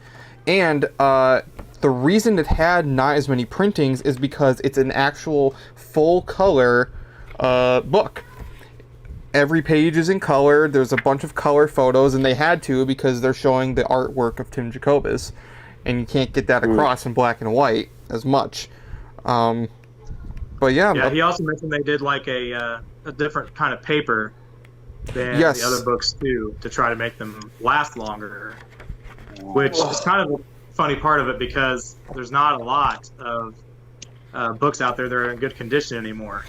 and the reason it had not as many printings is because it's an actual full color book. Every page is in color. There's a bunch of color photos, and they had to because they're showing the artwork of Tim Jacobus, and you can't get that across in black and white as much. But yeah. He also mentioned they did like a different kind of paper than the other books too, to try to make them last longer, which is kind of a funny part of it because there's not a lot of books out there that are in good condition anymore.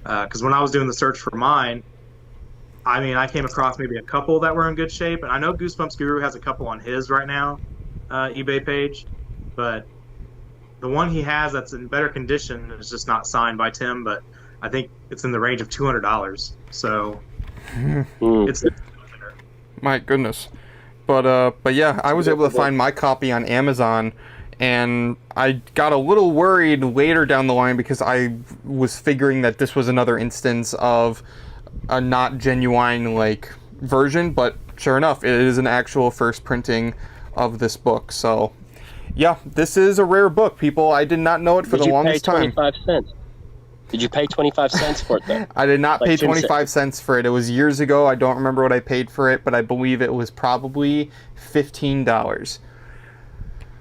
Because when I was doing the search for mine, I mean, I came across maybe a couple that were in good shape, and I know Goosebumps Guru has a couple on his right now eBay page, but the one he has that's in better condition is just not signed by Tim, but I think it's in the range of $200. So it's my goodness. But yeah, I was able to find my copy on Amazon, and I got a little worried later down the line because I was figuring that this was another instance of a not genuine like version, but sure enough, it is an actual first printing of this book. So yeah, this is a rare book, people. I did not know it for the longest time. 25 cents? Did you pay 25 cents for it though? I did not pay 25 cents for it. It was years ago. I don't remember what I paid for it, but I believe it was probably $15.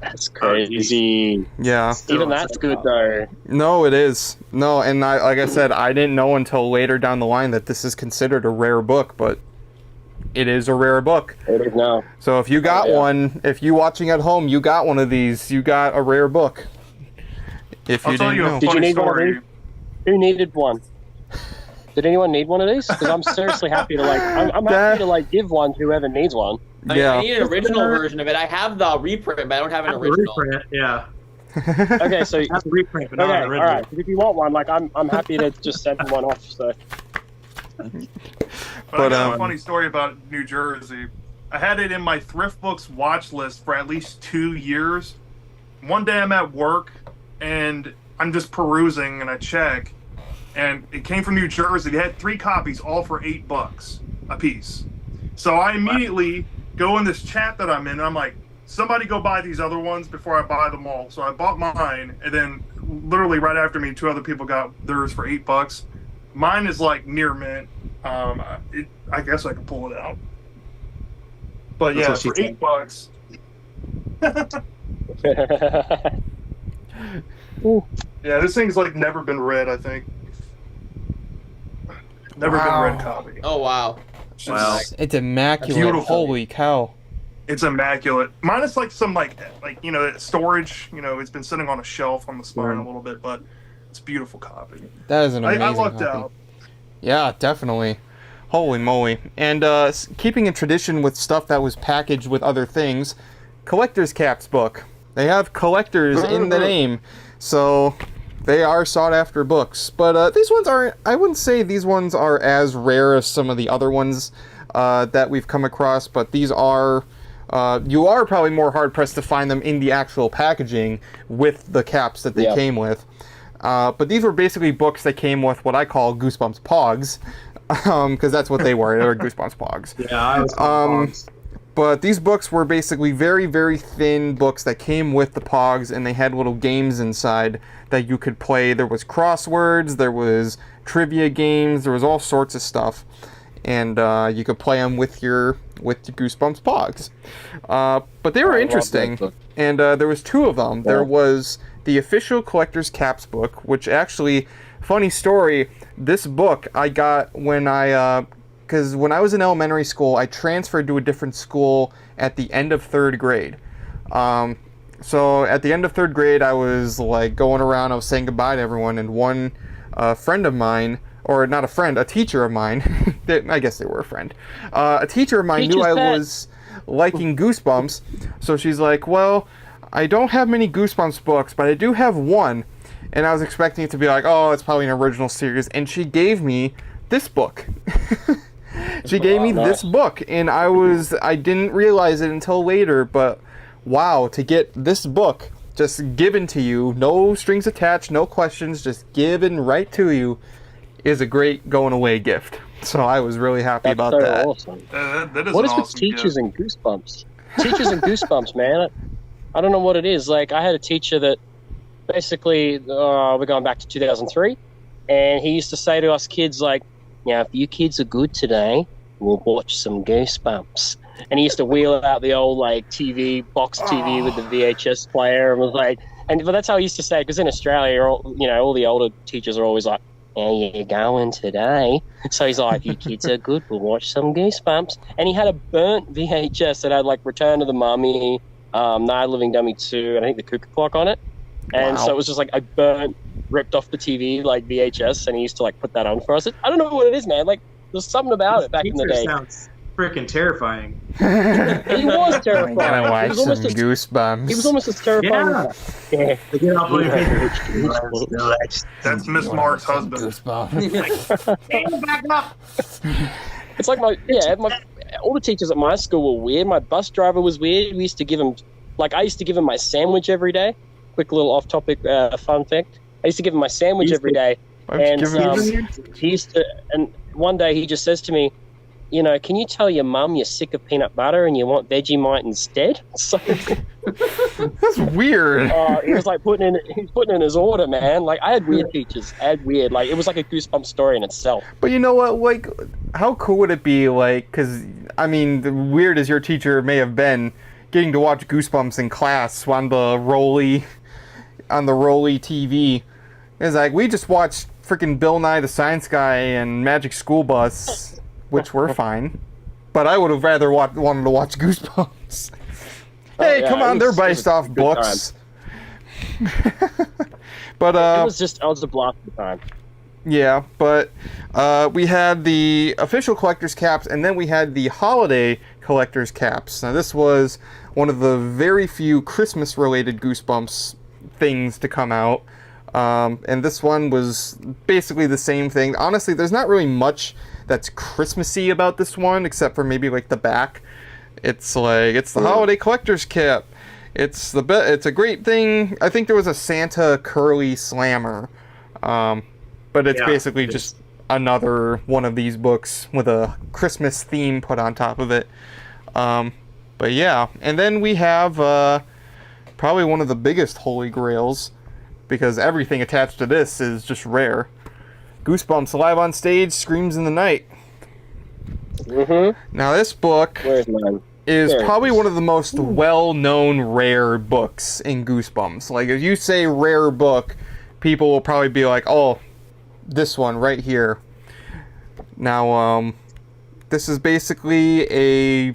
That's crazy. Yeah. Even that's good though. No, it is. No, and like I said, I didn't know until later down the line that this is considered a rare book, but it is a rare book. It is now. So if you got one, if you watching at home, you got one of these, you got a rare book. If you didn't know. Did you need one of these? Who needed one? Did anyone need one of these? Because I'm seriously happy to I'm happy to give one to whoever needs one. I need an original version of it. I have the reprint, but I don't have an original. Reprint, yeah. Okay, so that's a reprint, but not an original. All right. If you want one, I'm happy to just send one off. So. But I got a funny story about New Jersey. I had it in my thrift books watch list for at least 2 years. One day I'm at work, and I'm just perusing and I check, and it came from New Jersey. They had 3 copies, all for $8 a piece. So I immediately go in this chat that I'm in, and I'm like, somebody go buy these other ones before I buy them all. So I bought mine, and then literally right after me, 2 other people got theirs for $8. Mine is like near mint. I guess I can pull it out. But yeah, for $8. Yeah, this thing's like never been read, I think. Never been read copy. Oh wow. Wow. It's immaculate. Beautiful. Holy cow. It's immaculate. Minus like some like storage, it's been sitting on a shelf on the spine a little bit, but it's a beautiful copy. That is an amazing I lucked copy. out. Yeah, definitely. Holy moly. And keeping in tradition with stuff that was packaged with other things, Collector's Caps book. They have collectors in the name, so they are sought after books. But these ones aren't, I wouldn't say these ones are as rare as some of the other ones that we've come across, but these are, you are probably more hard-pressed to find them in the actual packaging with the caps that they came with. But these were basically books that came with what I call Goosebumps Pogs, because that's what they were. They were Goosebumps Pogs. Yeah, I was Pogs. But these books were basically very, very thin books that came with the Pogs, and they had little games inside that you could play. There was crosswords, there was trivia games, there was all sorts of stuff, and you could play them with your Goosebumps Pogs. But they were interesting, and there was 2 of them. There was the official Collector's Caps book, which actually, funny story, this book I got when because when I was in elementary school, I transferred to a different school at the end of 3rd grade. So at the end of 3rd grade, I was like going around, I was saying goodbye to everyone, and one friend of mine, or not a friend, a teacher of mine, I guess they were a friend, a teacher of mine knew I was liking Goosebumps, so she's like, well, I don't have many Goosebumps books, but I do have one, and I was expecting it to be like, oh, it's probably an original series, and she gave me this book. She gave me this book, and I didn't realize it until later, but wow, to get this book just given to you, no strings attached, no questions, just given right to you, is a great going away gift. So I was really happy about that. Awesome. That is what an is with awesome teachers gift. and Goosebumps? Teachers and Goosebumps, man. I don't know what it is. Like, I had a teacher that basically, we're going back to 2003, and he used to say to us kids, like, now, if you kids are good today, we'll watch some Goosebumps. And he used to wheel out the old, like, box TV with the VHS player, and was like, but that's how he used to say it, because in Australia, all the older teachers are always like, how you going today? So he's like, you kids are good, we'll watch some Goosebumps. And he had a burnt VHS that had, like, Return of the Mummy, Night of the Living Dummy 2, and I think the Cuckoo Clock on it. And so it was just like a burnt, ripped off the TV, like VHS, and he used to like put that on for us. I don't know what it is, man. Like, there's something about it back in the day. Sounds freaking terrifying. He was terrifying. I gotta watch some Goosebumps. He was almost as terrifying. Yeah. That's Miss Mark's husband. Back up. It's like all the teachers at my school were weird. My bus driver was weird. I used to give him my sandwich every day. Quick little off-topic fun fact. I used to give him my sandwich every day, and he used to. And one day he just says to me, can you tell your mum you're sick of peanut butter and you want Vegemite instead? So that's weird. He was like putting in his order, man. Like, I had weird teachers. Like, it was like a Goosebumps story in itself. But you know what? Like, how cool would it be? Like, because I mean, the weird as your teacher may have been, getting to watch Goosebumps in class on the Rolly TV. It's like, we just watched freaking Bill Nye the Science Guy and Magic School Bus, which were fine. But I would have rather wanted to watch Goosebumps. Hey, come on, they're based off books. But I was a blast at the time. Yeah, but we had the official collector's caps, and then we had the holiday collector's caps. Now, this was one of the very few Christmas-related Goosebumps things to come out. And this one was basically the same thing. Honestly, there's not really much that's Christmassy about this one, except for maybe like the back. It's like, it's the holiday collector's cap. It's a great thing. I think there was a Santa Curly Slammer, but it's basically just another one of these books with a Christmas theme put on top of it. But yeah, and then we have probably one of the biggest holy grails, because everything attached to this is just rare. Goosebumps Live on Stage, Screams in the Night. Mm-hmm. Now this book Where's mine? is probably one of the most well-known rare books in Goosebumps. Like, if you say rare book, people will probably be like, oh, this one right here. Now, this is basically a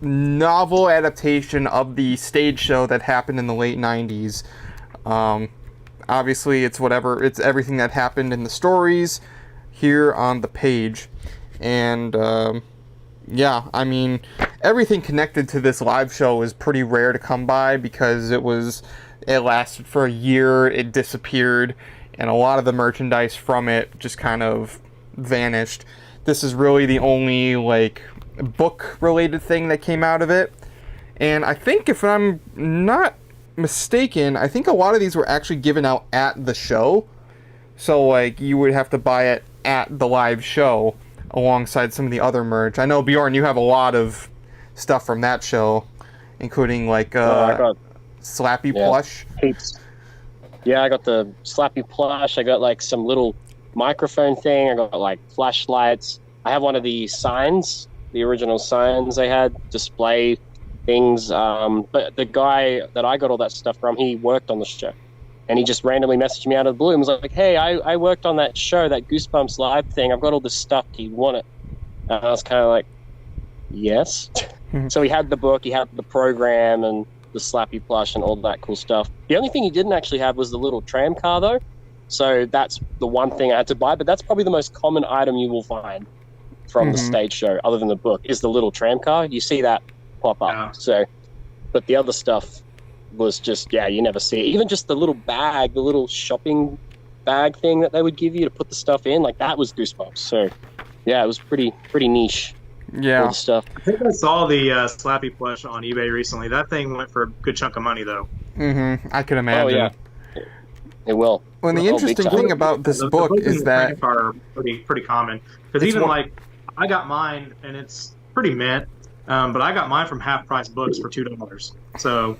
novel adaptation of the stage show that happened in the late 90s. Obviously, it's everything that happened in the stories here on the page. And, yeah, I mean, everything connected to this live show is pretty rare to come by, because it lasted for a year, it disappeared, and a lot of the merchandise from it just kind of vanished. This is really the only, like, book-related thing that came out of it. And I think, if I'm not mistaken, I think a lot of these were actually given out at the show. So, like, you would have to buy it at the live show alongside some of the other merch. I know, Bjorn, you have a lot of stuff from that show, including, like, I got Slappy plush. Heaps. Yeah, I got the Slappy plush. I got, like, some little microphone thing. I got, like, flashlights. I have one of the signs, the original signs they had, display things. But the guy that I got all that stuff from, he worked on the show. And he just randomly messaged me out of the blue and was like, hey, I worked on that show, that Goosebumps Live thing. I've got all this stuff. Do you want it? And I was kind of like, yes. So he had the book, he had the program and the Slappy plush and all that cool stuff. The only thing he didn't actually have was the little tram car, though. So that's the one thing I had to buy. But that's probably the most common item you will find from the stage show, other than the book, is the little tram car. You see that pop up. Yeah. So, but the other stuff was just, you never see it. Even just the little bag, the little shopping bag thing that they would give you to put the stuff in, like, that was Goosebumps. So, yeah, it was pretty niche. Yeah. Stuff. I think I saw the Slappy plush on eBay recently. That thing went for a good chunk of money, though. I can imagine. Oh, yeah. It will. Well, the interesting thing about this book is that are pretty common. Because even like, I got mine, and it's pretty mint, but I got mine from Half Price Books for $2. So,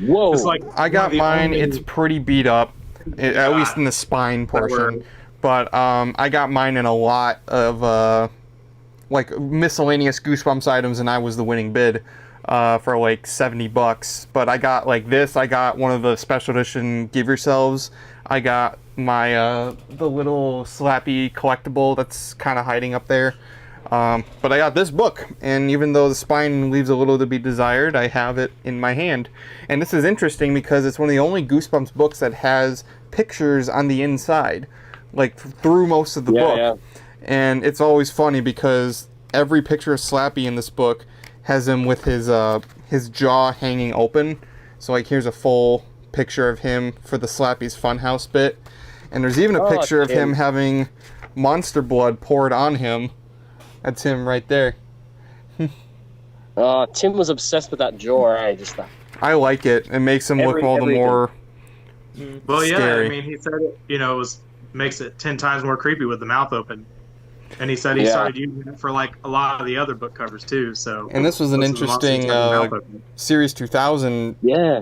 whoa! It's like I got mine. It's pretty beat up, at least in the spine portion. But I got mine in a lot of like miscellaneous Goosebumps items, and I was the winning bid for like $70. But I got like this. I got one of the special edition Give Yourselves. I got my the little Slappy collectible that's kind of hiding up there. But I got this book, and even though the spine leaves a little to be desired, I have it in my hand. And this is interesting because it's one of the only Goosebumps books that has pictures on the inside, like through most of the book. Yeah. And it's always funny because every picture of Slappy in this book has him with his jaw hanging open. So, like, here's a full picture of him for the Slappy's Funhouse bit. And there's even a picture of him having monster blood poured on him. That's him right there. Tim was obsessed with that jaw. I like it. It makes him look all the more scary. I mean, he said it, makes it 10 times more creepy with the mouth open. And he said he started using it for, like, a lot of the other book covers, too. So. And this was an interesting Series 2000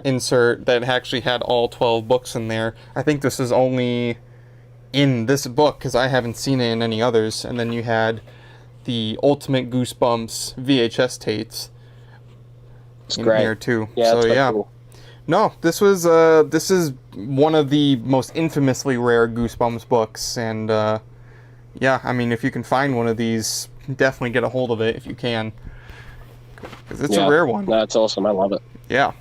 insert that actually had all 12 books in there. I think this is only in this book, because I haven't seen it in any others. And then you had the Ultimate Goosebumps VHS tapes in here too. Yeah, so cool. No, this is one of the most infamously rare Goosebumps books, and I mean, if you can find one of these, definitely get a hold of it if you can, because it's a rare one. That's awesome. I love it. Yeah.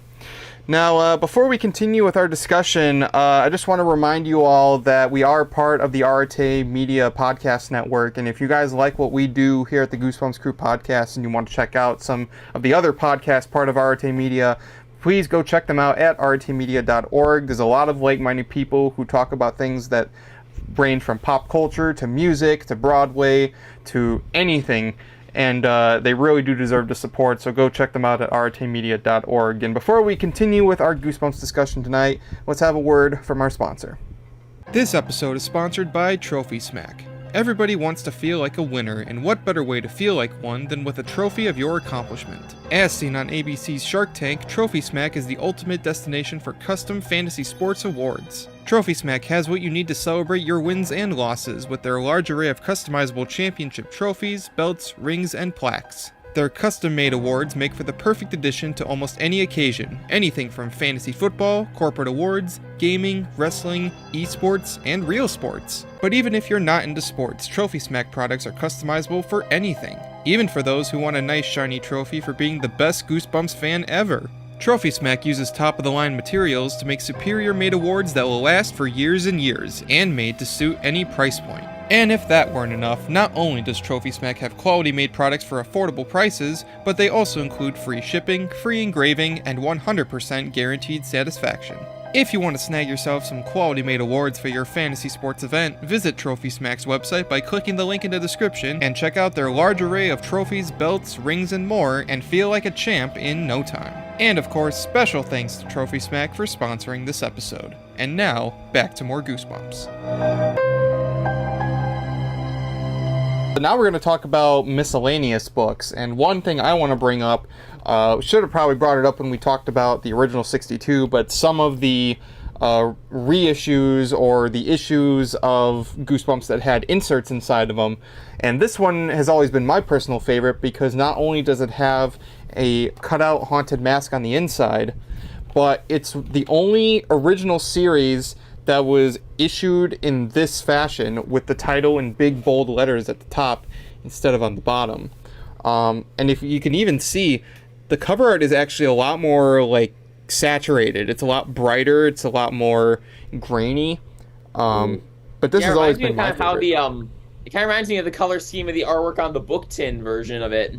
Now, before we continue with our discussion, I just want to remind you all that we are part of the Arte Media Podcast Network, and if you guys like what we do here at the Goosebumps Crew Podcast and you want to check out some of the other podcasts part of Arte Media, please go check them out at artemedia.org. There's a lot of like-minded people who talk about things that range from pop culture to music to Broadway to anything. and they really do deserve the support, so go check them out at rtmedia.org. And before we continue with our Goosebumps discussion tonight, let's have a word from our sponsor. This episode is sponsored by Trophy Smack. Everybody wants to feel like a winner, and what better way to feel like one than with a trophy of your accomplishment? As seen on ABC's Shark Tank, Trophy Smack is the ultimate destination for custom fantasy sports awards. Trophy Smack has what you need to celebrate your wins and losses with their large array of customizable championship trophies, belts, rings, and plaques. Their custom-made awards make for the perfect addition to almost any occasion, anything from fantasy football, corporate awards, gaming, wrestling, esports, and real sports. But even if you're not into sports, Trophy Smack products are customizable for anything, even for those who want a nice shiny trophy for being the best Goosebumps fan ever. Trophy Smack uses top-of-the-line materials to make superior-made awards that will last for years and years, and made to suit any price point. And if that weren't enough, not only does Trophy Smack have quality-made products for affordable prices, but they also include free shipping, free engraving, and 100% guaranteed satisfaction. If you want to snag yourself some quality-made awards for your fantasy sports event, visit Trophy Smack's website by clicking the link in the description and check out their large array of trophies, belts, rings, and more, and feel like a champ in no time. And of course, special thanks to Trophy Smack for sponsoring this episode. And now, back to more Goosebumps. So now we're going to talk about miscellaneous books, and one thing I want to bring up, should have probably brought it up when we talked about the original 62, but some of the reissues or the issues of Goosebumps that had inserts inside of them, and this one has always been my personal favorite because not only does it have a cutout haunted mask on the inside, but it's the only original series that was issued in this fashion with the title in big bold letters at the top instead of on the bottom. And if you can even see, the cover art is actually a lot more like saturated. It's a lot brighter. It's a lot more grainy. But this has always been my favorite. It kind of reminds me of the color scheme of the artwork on the book tin version of it.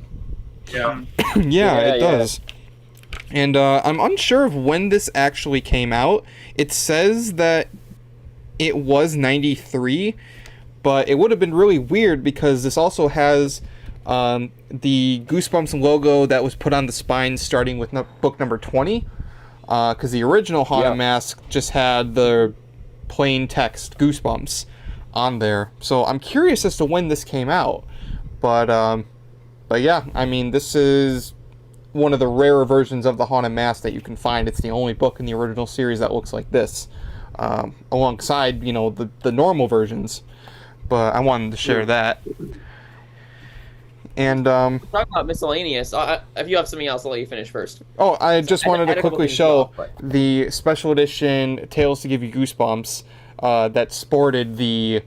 Yeah. Yeah, it does. And I'm unsure of when this actually came out. It says that it was 93, but it would have been really weird because this also has the Goosebumps logo that was put on the spine starting with book number 20, because the original Haunted Mask just had the plain text Goosebumps on there. So I'm curious as to when this came out. But yeah, I mean, this is one of the rarer versions of the Haunted Mask that you can find. It's the only book in the original series that looks like this, alongside, you know, the normal versions. But I wanted to share that. And talk about miscellaneous. If you have something else, I'll let you finish first. Oh, I just wanted to quickly show the special edition Tales to Give You Goosebumps that sported the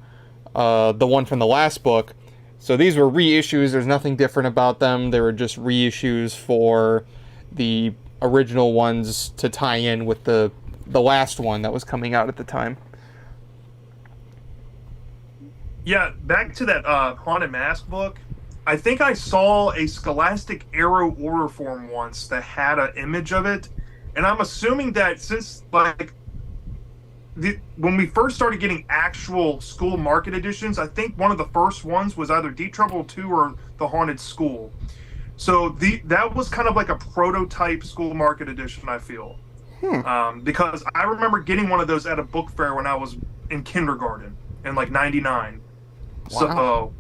one from the last book. So these were reissues. There's nothing different about them. They were just reissues for the original ones to tie in with the last one that was coming out at the time. Yeah, back to that Haunted Mask book. I think I saw a Scholastic Arrow order form once that had an image of it, and I'm assuming that since when we first started getting actual school market editions, I think one of the first ones was either Deep Trouble 2 or The Haunted School. So that was kind of like a prototype school market edition, I feel. Because I remember getting one of those at a book fair when I was in kindergarten in like 99. Wow. So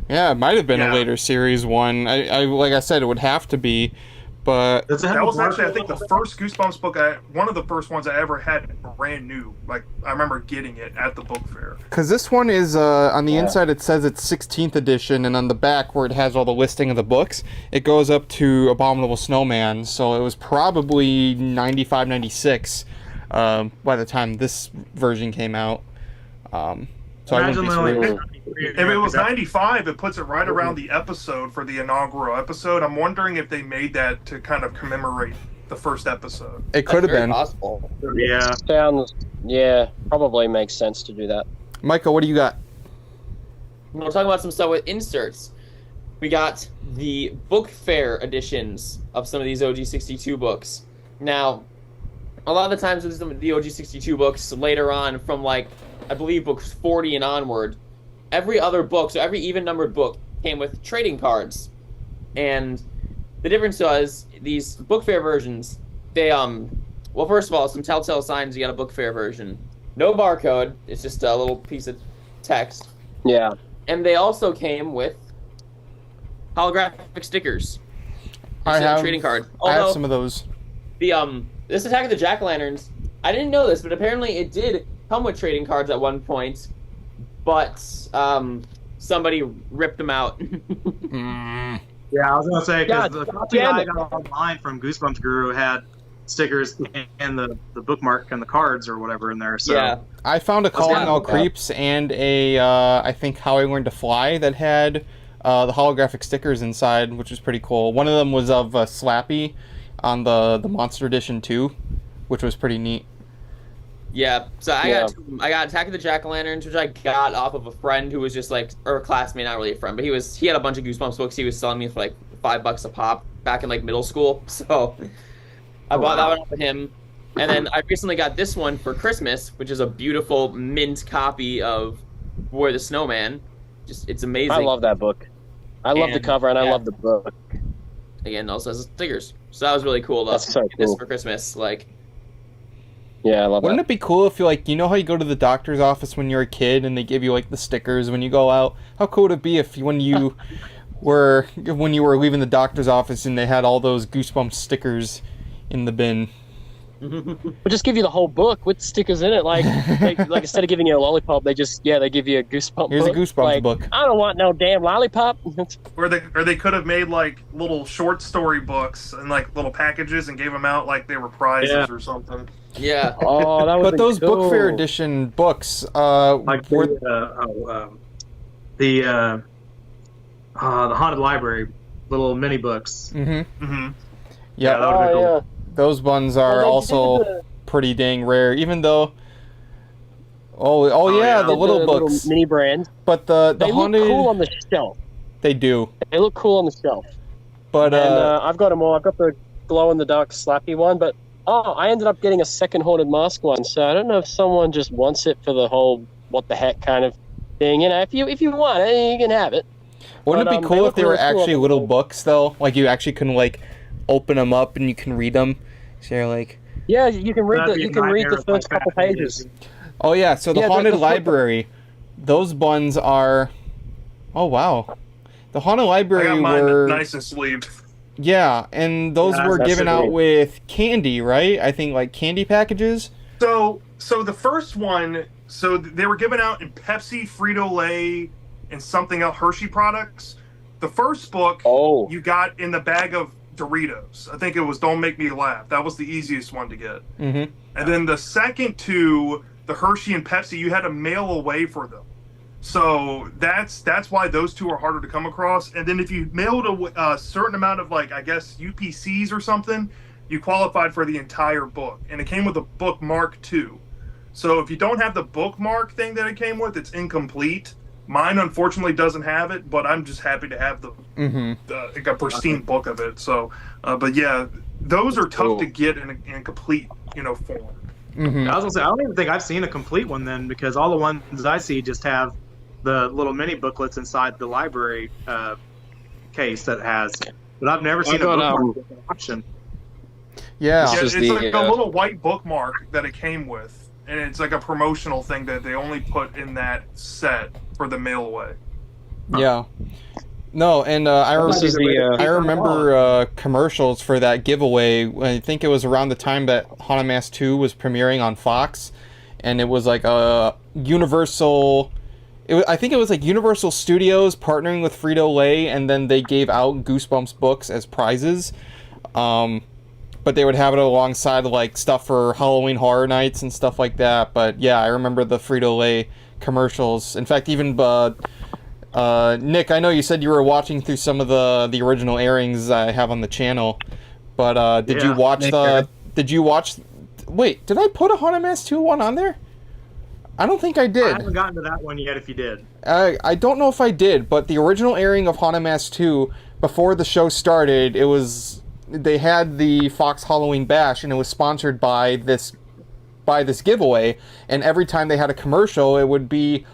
yeah, it might have been a later series one. I like I said, it would have to be, but that was actually, I think, the first Goosebumps book. One of the first ones I ever had brand new. Like, I remember getting it at the book fair. Because this one is on the inside. It says it's 16th edition, and on the back where it has all the listing of the books, it goes up to Abominable Snowman. So it was probably 95, 96 by the time this version came out. So I wouldn't be surprised. If it was 95, it puts it right around the episode for the inaugural episode. I'm wondering if they made that to kind of commemorate the first episode. It could have been possible. Yeah. Probably makes sense to do that. Micah, what do you got? We're talking about some stuff with inserts. We got the book fair editions of some of these OG62 books. Now, a lot of the times with the OG62 books later on, from like, I believe books 40 and onward, every other book, so every even-numbered book, came with trading cards, and the difference was these book fair versions. They well, first of all, some telltale signs. You got a book fair version, no barcode. It's just a little piece of text. Yeah. And they also came with holographic stickers. I have a trading card. I have Although, some of those. This Attack of the Jack-o'-lanterns, I didn't know this, but apparently it did come with trading cards at one point, but somebody ripped them out. Yeah, I was gonna say because God the copy I got online from Goosebumps Crew had stickers and the bookmark and the cards or whatever in there. So Yeah. I found a Calling Yeah. All Creeps and a I think How I Learned to Fly that had the holographic stickers inside, which was pretty cool. One of them was of Slappy on the Monster Edition too, which was pretty neat. Yeah, so I got Attack of the Jack-o'-lanterns, which I got off of a friend who was just like, or a classmate, not really a friend, but he had a bunch of Goosebumps books he was selling me for like $5 a pop back in like middle school. So I bought that one off of him, and then I recently got this one for Christmas, which is a beautiful mint copy of Boy the Snowman. Just it's amazing. I love that book. I love the cover and I love the book. Again, it also has stickers, so that was really cool. That's so get this cool. for Christmas, like. Yeah, I love Wouldn't that. it be cool if you know how you go to the doctor's office when you're a kid and they give you like the stickers when you go out? How cool would it be if when you were leaving the doctor's office and they had all those Goosebumps stickers in the bin? We'll just give you the whole book with stickers in it. Like instead of giving you a lollipop, they give you a Goosebump Here's book. a Goosebumps book. I don't want no damn lollipop. Or they could have made like little short story books and like little packages and gave them out like they were prizes or something. Yeah. Oh, that was But those cool. book fair edition books, like were the Haunted Library little mini books. Yeah, that would've been cool. those ones are Well, they also did pretty dang rare. Even though, the little books, mini brand. but the They haunted, look cool on the shelf. they do. They look cool on the shelf. But And I've got them all. I've got the glow in the dark slappy one, but I ended up getting a second Haunted Mask one. So I don't know if someone just wants it for the whole what the heck kind of thing. You know, if you want it, you can have it. wouldn't but, it be they cool if look they were really cool on actually the little little- books though? Like you actually can like open them up and you can read them. So you're like, Yeah, you can read That'd the be you a can read nightmare the if my first couple family pages. is- oh yeah. So the Yeah, haunted the- library, those ones are. Oh wow, the haunted I library got mine were nice and sleeved. yeah, and those Yeah, were that's given so out cool. with candy, right? I think like candy packages. So the first one, they were given out in Pepsi, Frito-Lay, and something else, Hershey products. The first book you got in the bag of Doritos. I think it was Don't Make Me Laugh. That was the easiest one to get. Mm-hmm. And then the second two, the Hershey and Pepsi, you had to mail away for them. So that's why those two are harder to come across. And then if you mailed a certain amount of like I guess UPCs or something, you qualified for the entire book. And it came with a bookmark too. So if you don't have the bookmark thing that it came with, it's incomplete. Mine unfortunately doesn't have it, but I'm just happy to have like a pristine book of it. So, but yeah, those are tough to get in a complete form. Mm-hmm. I was gonna say I don't even think I've seen a complete one then because all the ones I see just have the little mini booklets inside the library case that it has. But I've never seen a bookmark with an option. Yeah. Yeah, is it's the, like a little white bookmark that it came with, and it's like a promotional thing that they only put in that set for the mail away. Yeah. No, and I remember commercials for that giveaway. I think it was around the time that Haunted Mask 2 was premiering on Fox, and it was like a Universal. I think it was like Universal Studios partnering with Frito-Lay, and then they gave out Goosebumps books as prizes. But they would have it alongside like stuff for Halloween Horror Nights and stuff like that. But yeah, I remember the Frito-Lay commercials. In fact, even Nick, I know you said you were watching through some of the original airings I have on the channel, but did you watch Wait, did I put a Haunted Mask 2 one on there? I don't think I I did. haven't gotten to that one yet. If you did, I don't know if I did, but the original airing of Haunted Mask 2 before the show started, they had the Fox Halloween Bash, and it was sponsored by this giveaway. And every time they had a commercial, it would be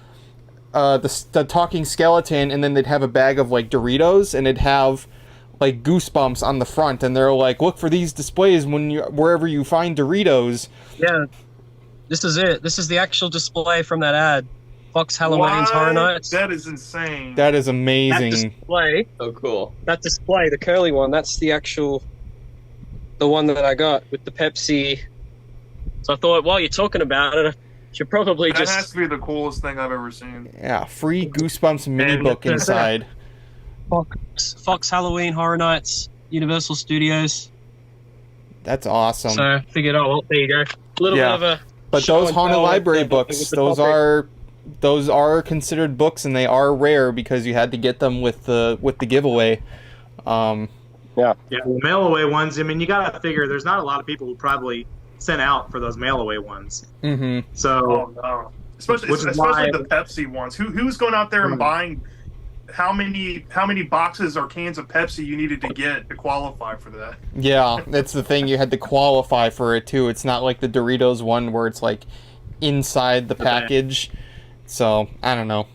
the talking skeleton, and then they'd have a bag of like Doritos, and it'd have like Goosebumps on the front, and they're like, look for these displays wherever you find Doritos. Yeah, this is it. This is the actual display from that ad. Fox Halloween's Horror Nights. That is insane. That is amazing. That display. Oh, cool. That display, the curly one. That's the one that I got with the Pepsi. So I thought, while you're talking about it, I should probably that has to be the coolest thing I've ever seen. Yeah, free Goosebumps mini book inside. Fox Halloween Horror Nights, Universal Studios. That's awesome. So I figured, well, there you go. A little bit of a. But those Haunted Library books, those are considered books, and they are rare because you had to get them with the giveaway. Yeah, the mail away ones. I mean, you gotta figure there's not a lot of people who probably sent out for those mail away ones. Mm-hmm. So, no. especially the Pepsi ones. Who's going out there and buying? How many boxes or cans of Pepsi you needed to get to qualify for that? Yeah, that's the thing. You had to qualify for it too. It's not like the Doritos one where it's like inside the package. So I don't know.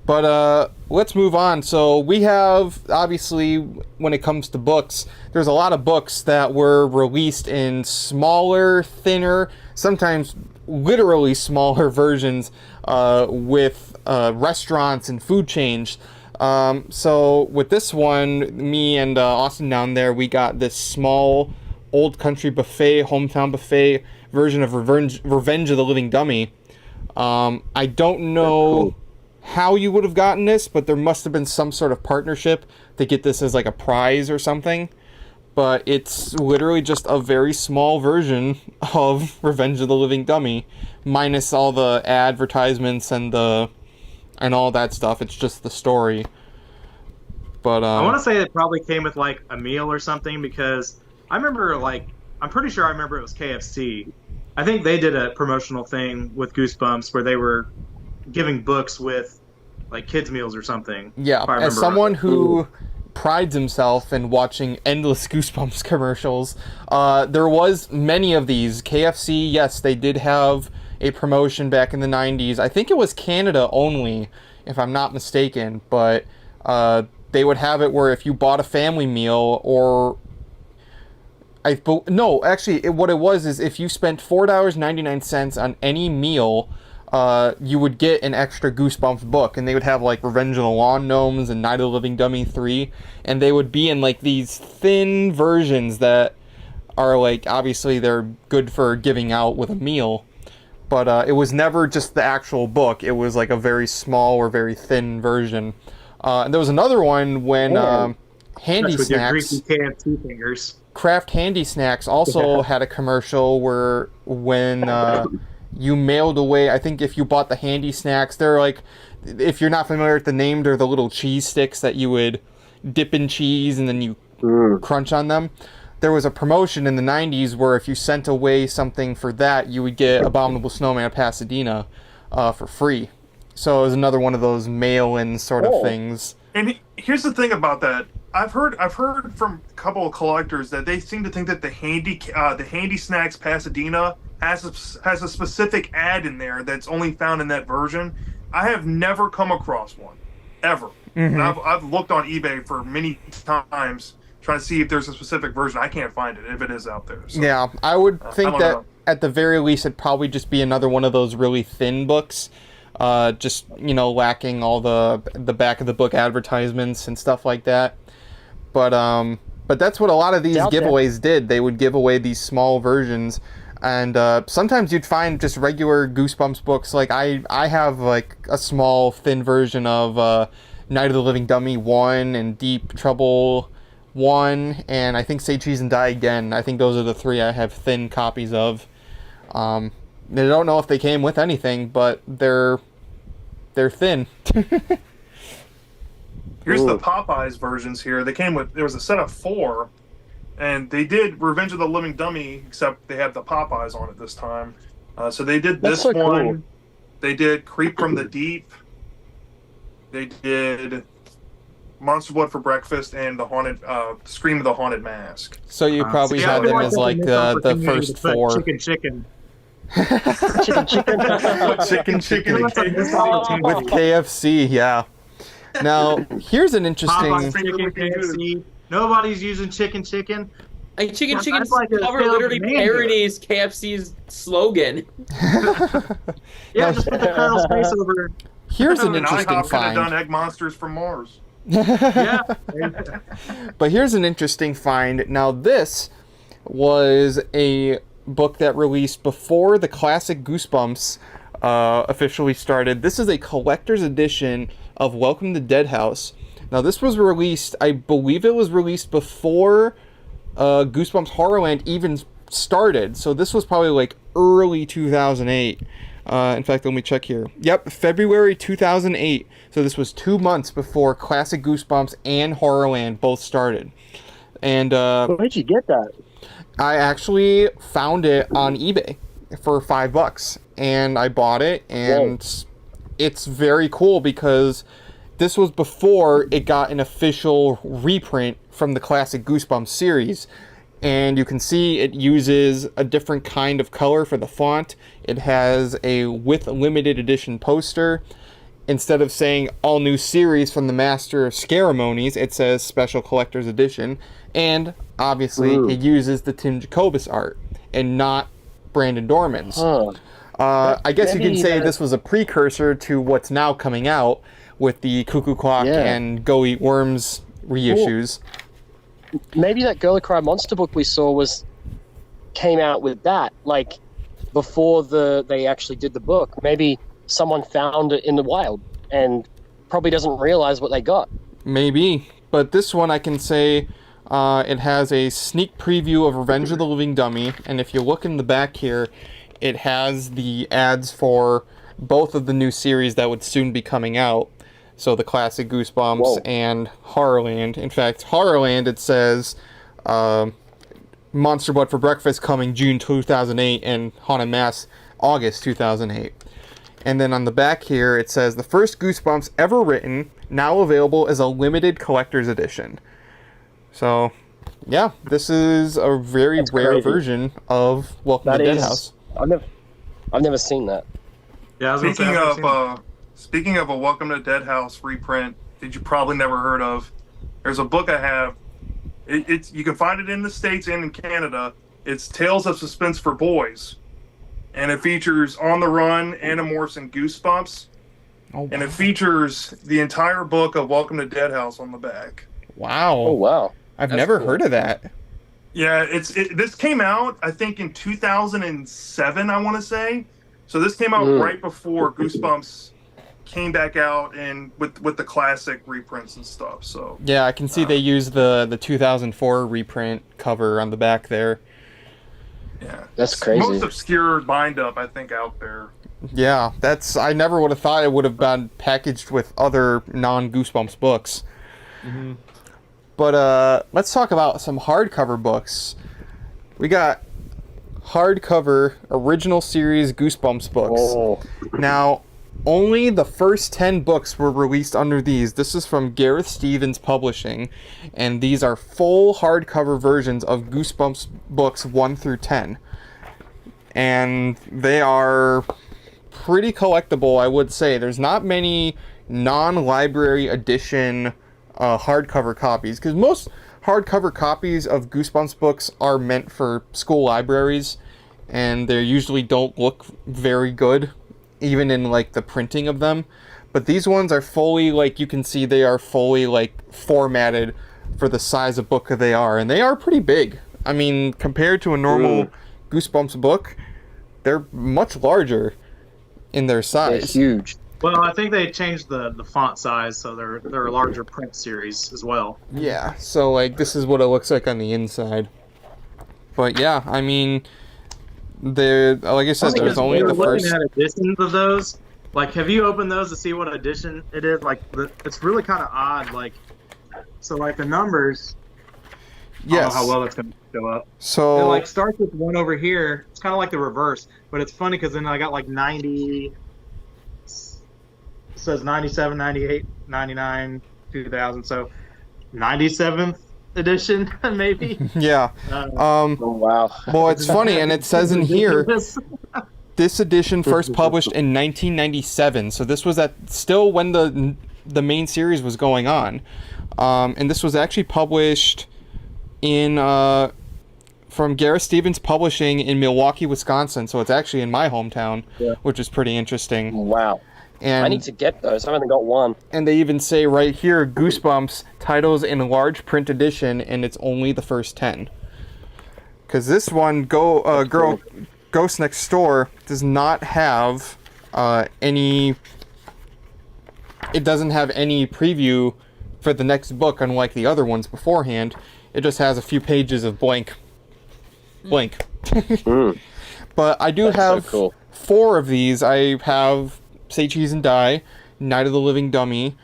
But let's move on. So we have, obviously, when it comes to books, there's a lot of books that were released in smaller, thinner, sometimes literally smaller versions with restaurants and food chains. So with this one, me and Austin down there, we got this small Old Country Buffet, Hometown Buffet version of Revenge of the Living Dummy. I don't know how you would have gotten this, but there must have been some sort of partnership to get this as like a prize or something. But it's literally just a very small version of Revenge of the Living Dummy, minus all the advertisements and all that stuff. It's just the story. But I want to say it probably came with like a meal or something, because I remember I'm pretty sure I remember it was KFC. I think they did a promotional thing with Goosebumps where they were giving books with like kids meals or something. Yeah, as someone who prides himself in watching endless Goosebumps commercials, there was many of these. KFC, yes, they did have a promotion back in the 90s. I think it was Canada only, if I'm not mistaken, but they would have it where if you bought a family meal or what it was is if you spent $4.99 on any meal, you would get an extra Goosebumps book, and they would have like Revenge of the Lawn Gnomes and Night of the Living Dummy 3, and they would be in like these thin versions that are like, obviously they're good for giving out with a meal, but it was never just the actual book. It was like a very small or very thin version. And there was another one when Handy with Snacks, your greasy KFC fingers. Kraft Handy Snacks also had a commercial where when you mailed away, I think if you bought the Handy Snacks, they're like, if you're not familiar with the name, they're the little cheese sticks that you would dip in cheese and then you crunch on them. There was a promotion in the 90s where if you sent away something for that, you would get Abominable Snowman of Pasadena for free. So it was another one of those mail-in sort of things. And here's the thing about that. I've heard from a couple of collectors that they seem to think that the Handy Snacks Pasadena has a specific ad in there that's only found in that version. I have never come across one, ever. Mm-hmm. And I've looked on eBay for many times trying to see if there's a specific version. I can't find it if it is out there. So, yeah, I would think that at the very least it'd probably just be another one of those really thin books. Just, lacking all the back of the book advertisements and stuff like that. But that's what a lot of these giveaways did. They would give away these small versions, and sometimes you'd find just regular Goosebumps books. Like I have like a small thin version of Night of the Living Dummy 1 and Deep Trouble 1, and I think Say Cheese and Die Again. I think those are the three I have thin copies of. I don't know if they came with anything, but they're thin. Here's the Popeyes versions here. There was a set of 4, and they did Revenge of the Living Dummy, except they had the Popeyes on it this time. So they did this one. Cool. They did Creep from the Deep. They did Monster Blood for Breakfast and the Scream of the Haunted Mask. So you probably had them as like the first 4. Chicken. Chicken. Chicken That's a missed opportunity. with KFC. Yeah. Now here's an interesting. Popeye's chicken, KFC. Nobody's using chicken. Like Chicken That's like a cover failed literally man parodies KFC's slogan. Yeah, just put the Colonel's face over. Here's an And interesting IHOP could have done find. Egg Monsters from Mars. Yeah. But here's an interesting find. Now this was a book that released before the classic Goosebumps officially started. This is a collector's edition of Welcome to Dead House. Now this was released, I believe it was released before Goosebumps Horrorland even started. So this was probably like early 2008. In fact, let me check here. Yep, February 2008. So this was 2 months before Classic Goosebumps and Horrorland both started. And Where'd you get that? I actually found it on eBay for $5, and I bought it, and it's very cool because this was before it got an official reprint from the classic Goosebumps series. And you can see it uses a different kind of color for the font. It has a with limited edition poster. Instead of saying all new series from the Master of Scaramonies, it says special collector's edition. And obviously it uses the Tim Jacobus art and not Brandon Dorman's. I guess you can say this was a precursor to what's now coming out with the Cuckoo Clock and Go Eat Worms reissues. Maybe that Girl Who Cried Monster book we saw came out with that, like before they actually did the book. Maybe someone found it in the wild and probably doesn't realize what they got. Maybe, but this one I can say it has a sneak preview of Revenge of the Living Dummy, and if you look in the back here, it has the ads for both of the new series that would soon be coming out. So the classic Goosebumps and Horrorland. In fact, Horrorland, it says Monster Blood for Breakfast coming June 2008 and Haunted Mass August 2008. And then on the back here, it says the first Goosebumps ever written, now available as a limited collector's edition. So, yeah, this is a very rare version of Welcome to Dead House. I've never seen that. Yeah, I was gonna say, Speaking of a Welcome to Dead House reprint that you probably never heard of, there's a book I have. It's you can find it in the States and in Canada. It's Tales of Suspense for Boys, and it features On the Run, Animorphs, and Goosebumps. Oh, wow. And it features the entire book of Welcome to Dead House on the back. Wow. Oh, wow. I've never heard of that. Yeah, this came out, I think, in 2007, I want to say. So this came out right before Goosebumps came back out and with the classic reprints and stuff. So yeah, I can see they used the 2004 reprint cover on the back there. Yeah, that's crazy. Most obscure bind-up I think out there. Yeah, I never would have thought it would have been packaged with other non-Goosebumps books. Mm-hmm. But let's talk about some hardcover books. We got hardcover original series Goosebumps books. Oh. Now, only the first 10 books were released under these. This is from Gareth Stevens Publishing, and these are full hardcover versions of Goosebumps books 1 through 10. And they are pretty collectible, I would say. There's not many non-library edition hardcover copies, because most hardcover copies of Goosebumps books are meant for school libraries, and they usually don't look very good, even in like the printing of them. But these ones are fully, like, you can see they are fully like formatted for the size of book that they are, and they are pretty big. I mean, compared to a normal Goosebumps book, they're much larger in their size. They're huge. well, I think they changed the font size, so they're a larger print series as well. Yeah, so like this is what it looks like on the inside. But yeah, I mean, like I said, there's only the first. Looking at editions of those, like, have you opened those to see what edition it is? Like, it's really kind of odd. Like, so like the numbers. I don't Yes. know how well that's going to show up. So It like starts with one over here. It's kind of like the reverse, but it's funny because then I got like 90. It says 97, 98, 99, 2000. So 97th edition, maybe. yeah. Oh, wow. Well, it's funny, and it says in here. This edition first published in 1997, so this was still when the main series was going on, and this was actually published in from Gareth Stevens Publishing in Milwaukee, Wisconsin. So it's actually in my hometown, which is pretty interesting. Wow. And I need to get those. I've only got one. And they even say right here, Goosebumps titles in large print edition, and it's only the first 10. Because this one, Ghost Next Door, does not have any. It doesn't have any preview for the next book, unlike the other ones beforehand. It just has a few pages of blank. But I do have 4 of these. I have Say Cheese and Die, Night of the Living Dummy,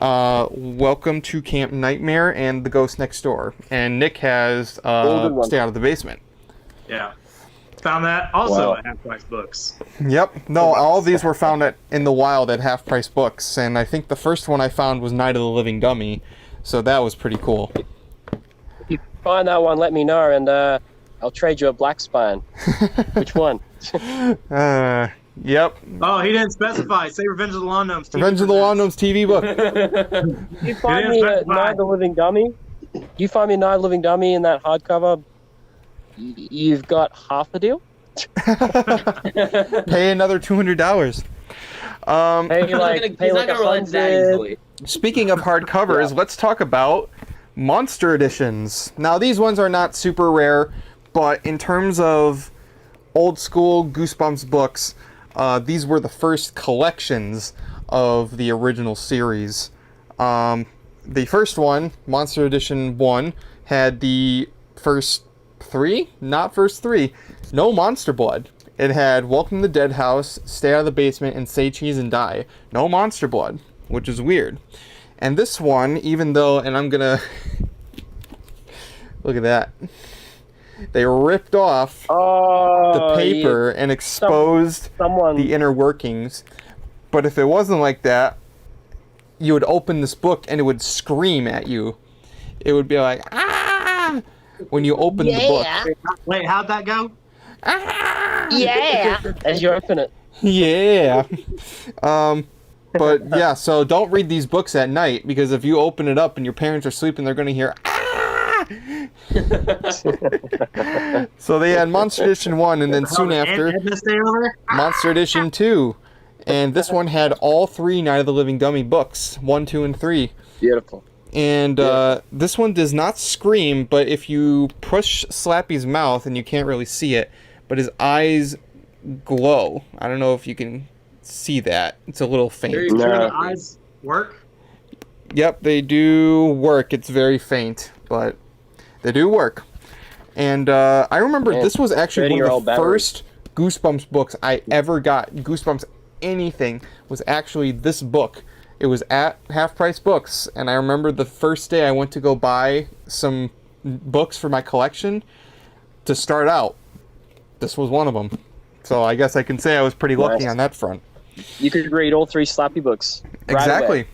Welcome to Camp Nightmare, and The Ghost Next Door. And Nick has Stay Out of the Basement. Yeah. Found that also at Half Price Books. Yep. No, all of these were found in the wild at Half Price Books. And I think the first one I found was Night of the Living Dummy. So that was pretty cool. If you find that one, let me know, and I'll trade you a Black Spine. Which one? Yep. Oh, he didn't specify. Say Revenge of the Lawn Gnomes. Revenge of the Lawn Gnomes TV book. You find me Night of the Living Dummy? You find me Night of the Living Dummy in that hardcover? You've got half the deal. Pay another $200. Pay like $100. Speaking of hardcovers, let's talk about monster editions. Now, these ones are not super rare, but in terms of old school Goosebumps books, these were the first collections of the original series. The first one, Monster Edition 1, had the first 3, no monster blood. It had Welcome to the Dead House, Stay Out of the Basement, and Say Cheese and Die. No monster blood, which is weird. And this one, even though, and I'm gonna look at that. They ripped off the paper and exposed the inner workings. But if it wasn't like that, you would open this book and it would scream at you. It would be like, ah! When you open the book. Wait, how'd that go? Ah! Yeah! As you open it. Yeah. But yeah, so don't read these books at night, because if you open it up and your parents are sleeping, they're going to hear, ah! So they had Monster Edition 1, and then soon after, Monster Edition 2. And this one had all 3 Night of the Living Dummy books, 1, 2, and 3. Beautiful. And this one does not scream, but if you push Slappy's mouth, and you can't really see it, but his eyes glow. I don't know if you can see that. It's a little faint. Are you sure the eyes work? Yep, they do work. It's very faint, but they do work. And I remember this was actually one of the first Goosebumps books I ever got. Goosebumps anything was actually this book. It was at Half Price Books, and I remember the first day I went to go buy some books for my collection to start out. This was one of them. So I guess I can say I was pretty lucky on that front. You could read all 3 Slappy books. Exactly.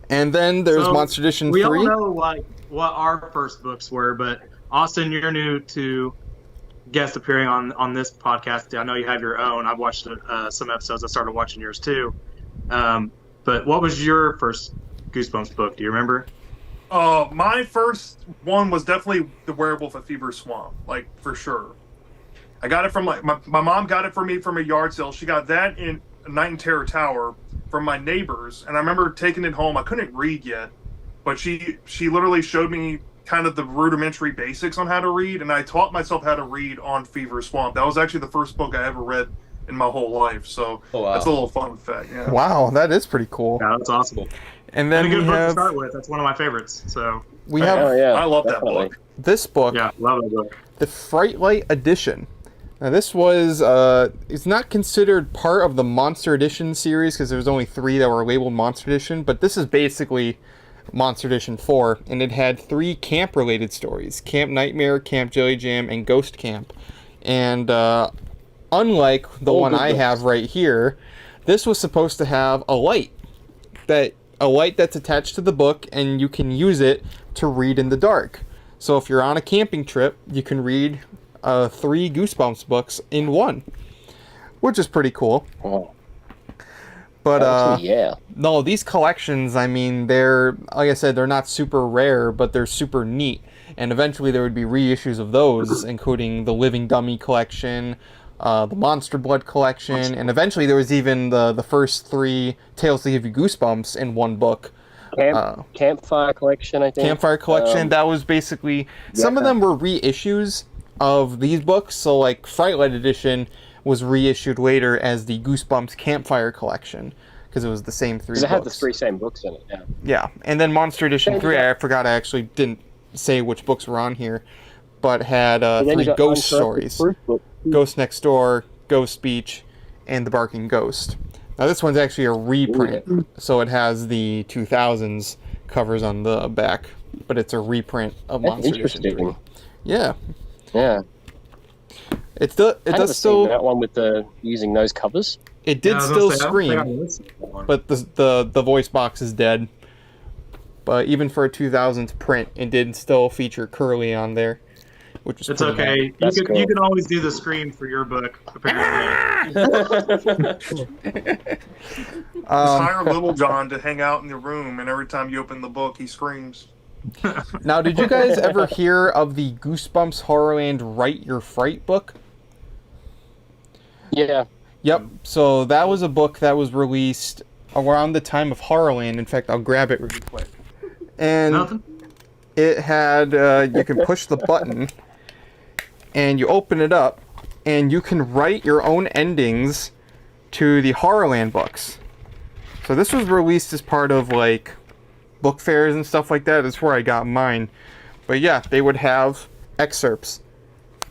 And then there's Monster Edition 3. We all know what our first books were, but Austin, you're new to guest appearing on this podcast. I know you have your own. I've watched some episodes. I started watching yours too. But what was your first Goosebumps book? Do you remember? My first one was definitely The Werewolf at Fever Swamp, like, for sure. I got it from my mom got it for me from a yard sale. She got that in Night in Terror Tower from my neighbors, and I remember taking it home. I couldn't read yet, but she literally showed me kind of the rudimentary basics on how to read, and I taught myself how to read on Fever Swamp. That was actually the first book I ever read in my whole life, so that's a little fun fact. Yeah. Wow, that is pretty cool. Yeah, that's awesome. And then a good we book have to start with. That's one of my favorites. So we have. I love that book. This book. Yeah, love that book. The Fright Light Edition. Now this was it's not considered part of the Monster Edition series because there was only 3 that were labeled Monster Edition, but this is basically Monster Edition 4, and it had 3 camp-related stories: Camp Nightmare, Camp Jelly Jam, and Ghost Camp. And unlike the one I have right here, this was supposed to have a light that's attached to the book, and you can use it to read in the dark. So if you're on a camping trip, you can read 3 Goosebumps books in one. which is pretty cool. Oh, But yeah. no, these collections, I mean, they're, like I said, they're not super rare, but they're super neat. And eventually there would be reissues of those, including the Living Dummy collection, the Monster Blood collection, and eventually there was even the first 3 Tales to Give You Goosebumps in one book. Campfire collection, I think. Campfire collection, that was basically... Some of them were reissues of these books, so like Frightlight Edition was reissued later as the Goosebumps Campfire collection, because it was the same 3 books. Because it had the 3 same books in it, yeah. Yeah, and then Monster Edition 3, I forgot I actually didn't say which books were on here, but had 3 ghost stories. Ghost Next Door, Ghost Beach, and The Barking Ghost. Now this one's actually a reprint, so it has the 2000s covers on the back, but it's a reprint of Monster Edition 3. Yeah. Yeah. It does still... that one with the using those covers. It did still scream, but the voice box is dead. But even for a 2000s print, it did still feature Curly on there, which is it's okay. You can always do the scream for your book, apparently. Just hire Little John to hang out in the room, and every time you open the book, he screams. Now, did you guys ever hear of the Goosebumps Horrorland Write Your Fright book? Yeah. Yep. So that was a book that was released around the time of Horrorland. In fact, I'll grab it really quick. And it had, you can push the button, and you open it up, and you can write your own endings to the Horrorland books. So this was released as part of, like, book fairs and stuff like that. That's where I got mine. But yeah, they would have excerpts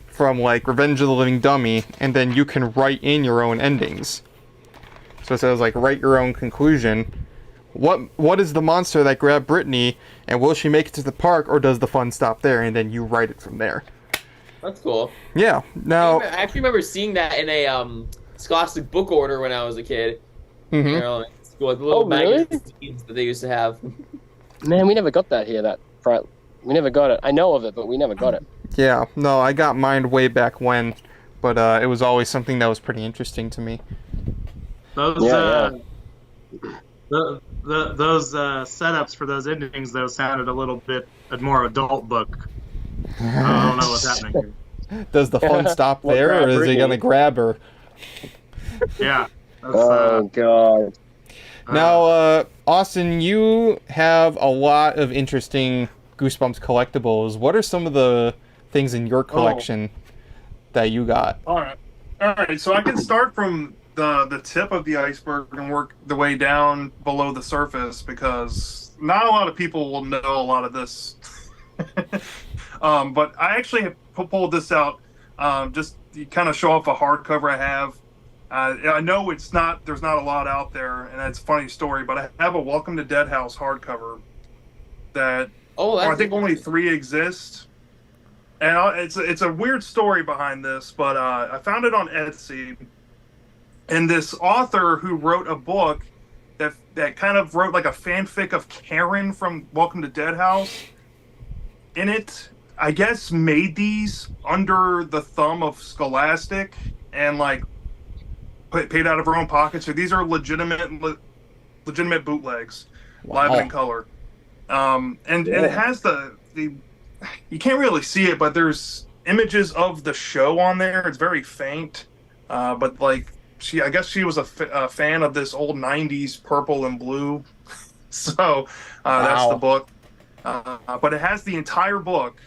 from, like, Revenge of the Living Dummy, and then you can write in your own endings. So it says, like, write your own conclusion. What is the monster that grabbed Brittany, and will she make it to the park, or does the fun stop there? And then you write it from there. That's cool. Yeah. Now, I actually remember seeing that in a Scholastic book order when I was a kid. Mm-hmm. You know, like, school, like little magazines that they used to have. Man, we never got that here. We never got it. I know of it, but we never got it. Yeah. No, I got mine way back when, but it was always something that was pretty interesting to me. Those those setups for those endings, though, sounded a little bit more adult book. I don't know what's happening here. Does the fun stop there, or is he gonna grab her? Yeah. Oh God. Now, Austin, you have a lot of interesting Goosebumps collectibles. What are some of the things in your collection that you got? All right. So I can start from the tip of the iceberg and work the way down below the surface, because not a lot of people will know a lot of this. But I actually have pulled this out just to kind of show off a hardcover I have. I know there's not a lot out there, and it's a funny story, but I have a Welcome to Dead House hardcover that I think only 3 exist. And it's a weird story behind this, but I found it on Etsy. And this author who wrote a book that kind of wrote like a fanfic of Karen from Welcome to Dead House, in it, I guess, made under the thumb of Scholastic and like paid out of her own pocket. So these are legitimate bootlegs, live and in color. And it has the you can't really see it, but there's images of the show on there. It's very faint, but like I guess she was a fan of this old 90s purple and blue. So that's the book. But it has the entire book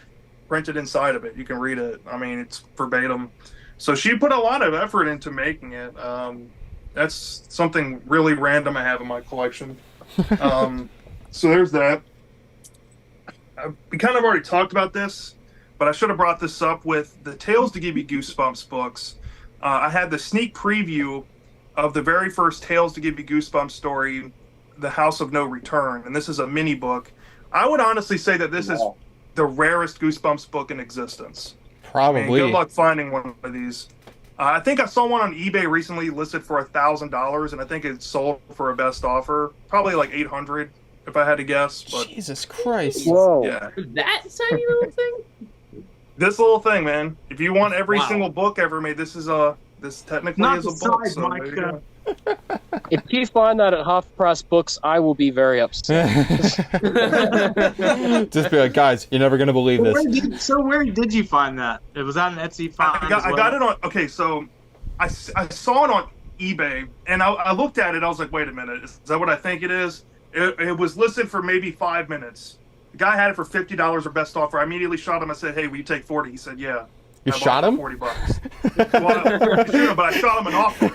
printed inside of it. You can read it. I mean, it's verbatim. So she put a lot of effort into making it. That's something really random I have in my collection. So there's that. We kind of already talked about this, but I should have brought this up with the Tales to Give You Goosebumps books. I had the sneak preview of the very first Tales to Give You Goosebumps story, The House of No Return, and this is a mini book. I would honestly say that this is the rarest Goosebumps book in existence. Probably. I mean, good luck finding one of these. I think I saw one on eBay recently listed for $1,000, and I think it sold for a best offer, probably like $800 if I had to guess. But Jesus Christ! Whoa! Yeah, That tiny little thing. this little thing, man. If you want every single book ever made, this is this technically Not is a the book. side, So there Mike. you go. If you find that at half price books, I will be very upset. Just be like, guys, you're never gonna believe this. Where did you find that? It was that an Etsy find. I got it on. Okay, so I saw it on eBay, and I looked at it. I was like, wait a minute, is that what I think it is? It was listed for maybe 5 minutes. The guy had it for $50 or best offer. I immediately shot him. I said, hey, will you take 40? He said, yeah. You I shot bought it him? for $40. Well, I didn't shoot him, but I shot him an offer.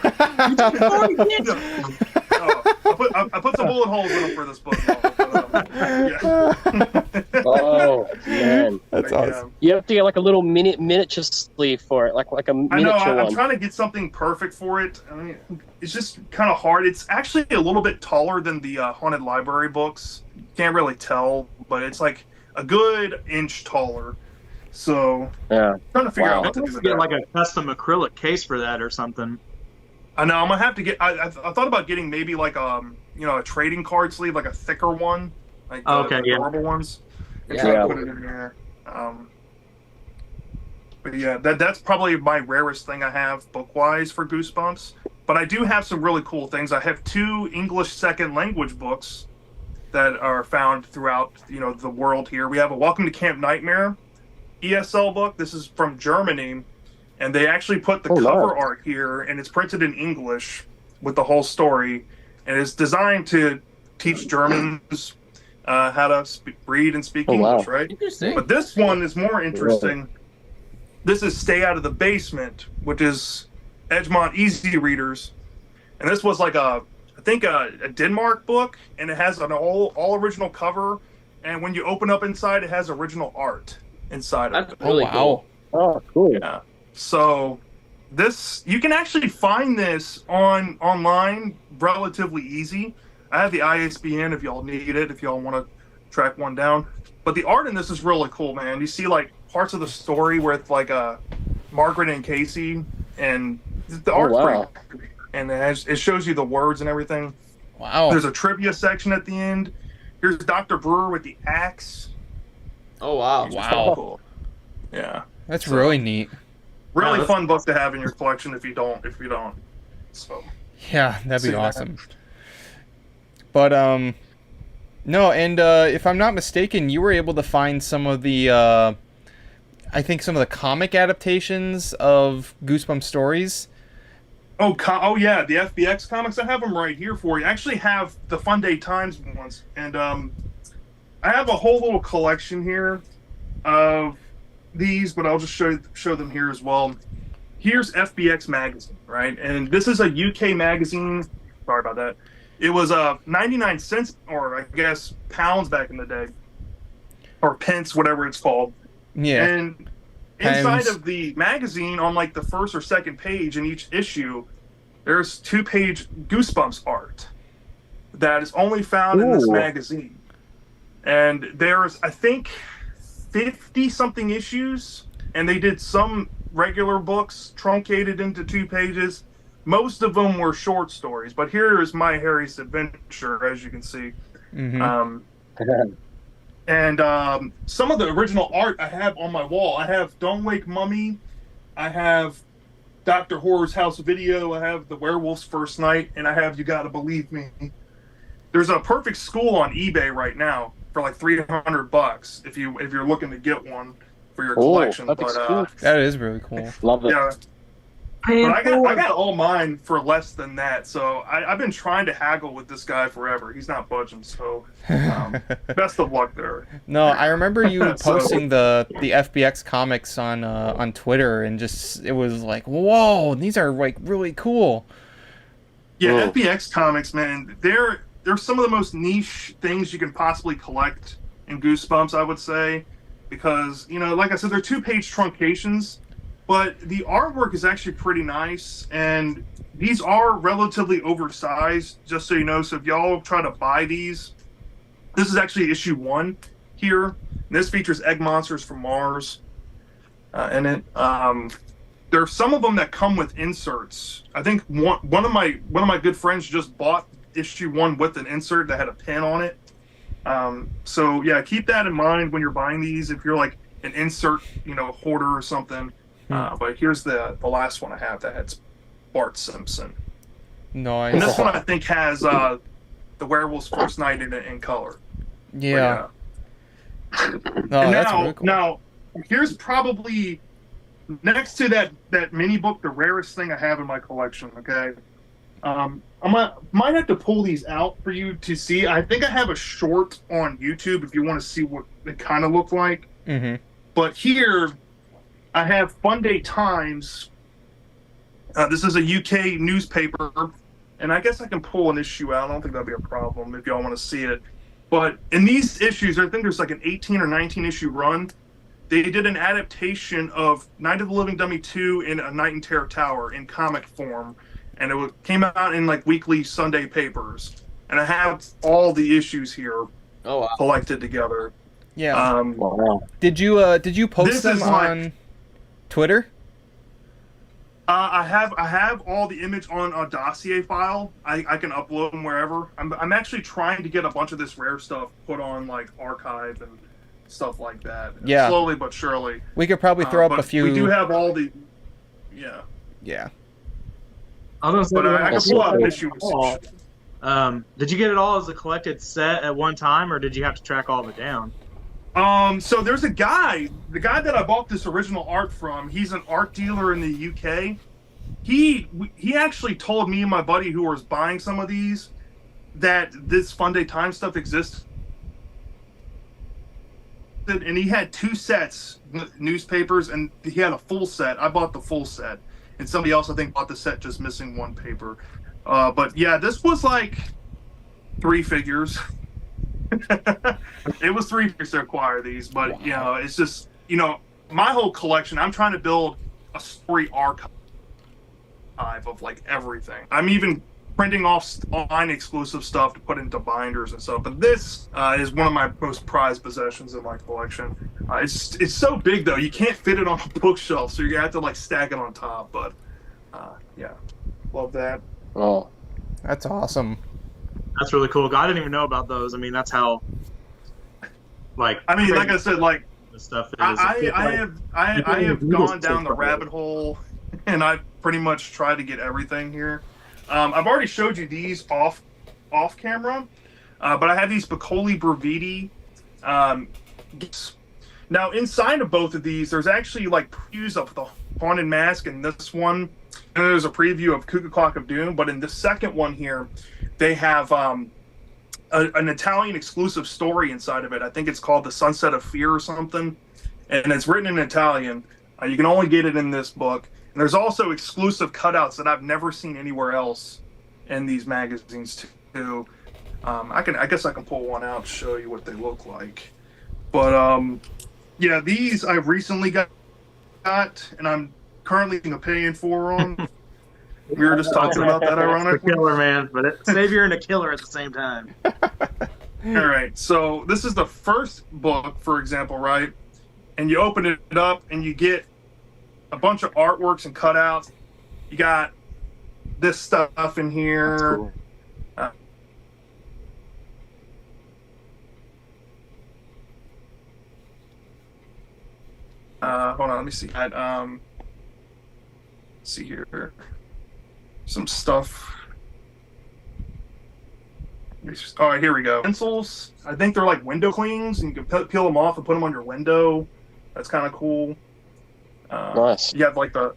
I put some bullet holes in him for this book. Yeah. Oh man, That's awesome. you have to get like a little miniature sleeve for it, like a I know. miniature I'm one. trying to get something perfect for it. I mean, it's just kind of hard. It's actually a little bit taller than the Haunted Library books. Can't really tell, but it's like a good inch taller. So, Yeah. trying to figure Wow. out what to do with Get that. like a custom acrylic case for that or something. I know. I'm gonna have to get. I thought about getting maybe like a trading card sleeve, like a thicker one, like the Yeah. durable ones. And Yeah. try to put it in there. But yeah, that's probably my rarest thing I have book-wise for Goosebumps. But I do have some really cool things. I have 2 English second language books that are found throughout the world here. We have a Welcome to Camp Nightmare ESL book. This is from Germany, and they actually put the cover art here, and it's printed in English with the whole story, and it's designed to teach Germans how to read and speak English, right? Interesting. But this one is more interesting. This is Stay Out of the Basement, which is Edgemont Easy Readers, and this was like I think a Denmark book, and it has an all original cover, and when you open up inside, it has original art inside of That's it. really cool. Oh, cool. Yeah. So this, you can actually find this online relatively easy. I have the ISBN if y'all need it, if y'all want to track one down. But the art in this is really cool, man. You see like parts of the story where it's like Margaret and Casey, and the art's wow. pretty, and it shows you the words and everything. Wow. There's a trivia section at the end. Here's Dr. Brewer with the axe. Oh wow. Wow. Cool. Yeah. That's really neat. Really Yeah, fun book to have in your collection if you don't. So Yeah, that'd be See that. awesome. But no, and if I'm not mistaken, you were able to find some of the I think some of the comic adaptations of Goosebumps stories. Oh yeah, the FBX comics. I have them right here for you. I actually have the Fun Day Times ones, and I have a whole little collection here of these, but I'll just show them here as well. Here's FBX magazine, right? And this is a UK magazine. Sorry about that. It was 99 cents, or I guess pounds back in the day, or pence, whatever it's called. Yeah. And inside of the magazine, on like the first or second page in each issue, there's 2-page Goosebumps art that is only found in this magazine. And there's, I think, 50-something issues, and they did some regular books truncated into 2 pages. Most of them were short stories, but here is My Harry's Adventure, as you can see. Mhm. And some of the original art I have on my wall. I have Don't Wake Mummy. I have Dr. Horror's House Video. I have The Werewolf's First Night, and I have You Gotta Believe Me. There's a Perfect School on eBay right now for like $300 if you're looking to get one for your collection. Perfect School. That is really cool. Love it. Yeah. But I got all mine for less than that, so I've been trying to haggle with this guy forever. He's not budging, so best of luck there. No, I remember you So- posting the FBX comics on Twitter, and just it was like, whoa, these are like really cool. Yeah, Whoa. FBX comics, man, they're some of the most niche things you can possibly collect in Goosebumps, I would say, because like I said, they're 2-page truncations. But the artwork is actually pretty nice, and these are relatively oversized, just so you know. So if y'all try to buy these, this is actually issue 1 here. And this features Egg Monsters from Mars in it. There are some of them that come with inserts. I think one of my good friends just bought issue 1 with an insert that had a pin on it. So yeah, keep that in mind when you're buying these. If you're like an insert, hoarder or something. But here's the last one I have that Bart Simpson. Nice. And this one I think has the Werewolf's First Night in it in color. Yeah. But, No, and that's now, really cool. now, here's probably next to that mini book, the rarest thing I have in my collection. Okay, might have to pull these out for you to see. I think I have a short on YouTube if you want to see what they kind of look like. Mm-hmm. But here, I have Fun Day Times. This is a UK newspaper, and I guess I can pull an issue out. I don't think that'll be a problem if y'all want to see it. But in these issues, I think there's like an 18 or 19 issue run. They did an adaptation of Night of the Living Dummy 2 in A Night in Terror Tower in comic form, and came out in like weekly Sunday papers. And I have all the issues here collected together. Yeah. Wow. Did you post them on Twitter? I have all the image on a dossier file. I can upload them wherever. I'm actually trying to get a bunch of this rare stuff put on like archive and stuff like that. Yeah. Slowly but surely. We could probably throw up but a few. We do have all the. Yeah. Yeah. I was But gonna say, I can pull out an issue. did you get it all as a collected set at one time, or did you have to track all of it down? So there's the guy that I bought this original art from. He's an art dealer in the UK. He actually told me and my buddy who was buying some of these that this Fun Day Time stuff exists. And he had 2 sets, newspapers, and he had a full set. I bought the full set, and somebody else I think bought the set just missing 1 paper. But yeah, this was like 3 figures. It was 3 figures to acquire these, but you know, it's just, you know, my whole collection. I'm trying to build a story archive of like everything. I'm even printing off online exclusive stuff to put into binders and stuff. But this is one of my most prized possessions in my collection. It's so big though, you can't fit it on a bookshelf, so you have to like stack it on top. But yeah, love that. Oh, That's awesome. That's really cool. I didn't even know about those. I mean, that's how. Like I said, like this stuff is. I have gone down the rabbit hole, and I've pretty much tried to get everything here. I've already showed you these off camera, but I have these Piccoli Brevidi. Now inside of both of these, there's actually like previews of the Haunted Mask in this one, and there's a preview of Cuckoo Clock of Doom. But in the second one here, they have an Italian exclusive story inside of it. I think it's called The Sunset of Fear or something, and it's written in Italian. You can only get it in this book. And there's also exclusive cutouts that I've never seen anywhere else in these magazines too. I guess I can pull one out to show you what they look like. But yeah, these I've recently got, and I'm currently paying for them. We were just talking about that, ironically. Killer, man, but Savior and a killer at the same time. All right, so this is the first book, for example, right? And you open it up, and you get a bunch of artworks and cutouts. You got this stuff in here. that's cool. Hold on, let me see. See here. Some stuff. All right, here we go. Pencils. I think they're like window clings, and you can peel them off and put them on your window. That's kind of cool. Nice. You have like the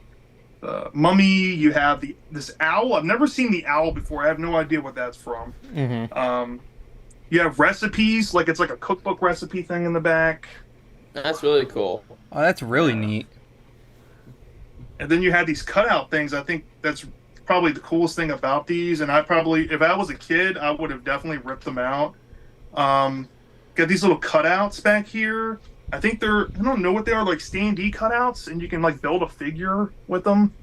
mummy. You have this owl. I've never seen the owl before. I have no idea what that's from. Mm-hmm. You have recipes, like it's like a cookbook recipe thing in the back. That's really cool. Oh, that's really neat. And then you have these cutout things. I think that's probably the coolest thing about these. And I probably, if I was a kid, I would have definitely ripped them out. Got these little cutouts back here. I think I don't know what they are, like standee cutouts, and you can like build a figure with them.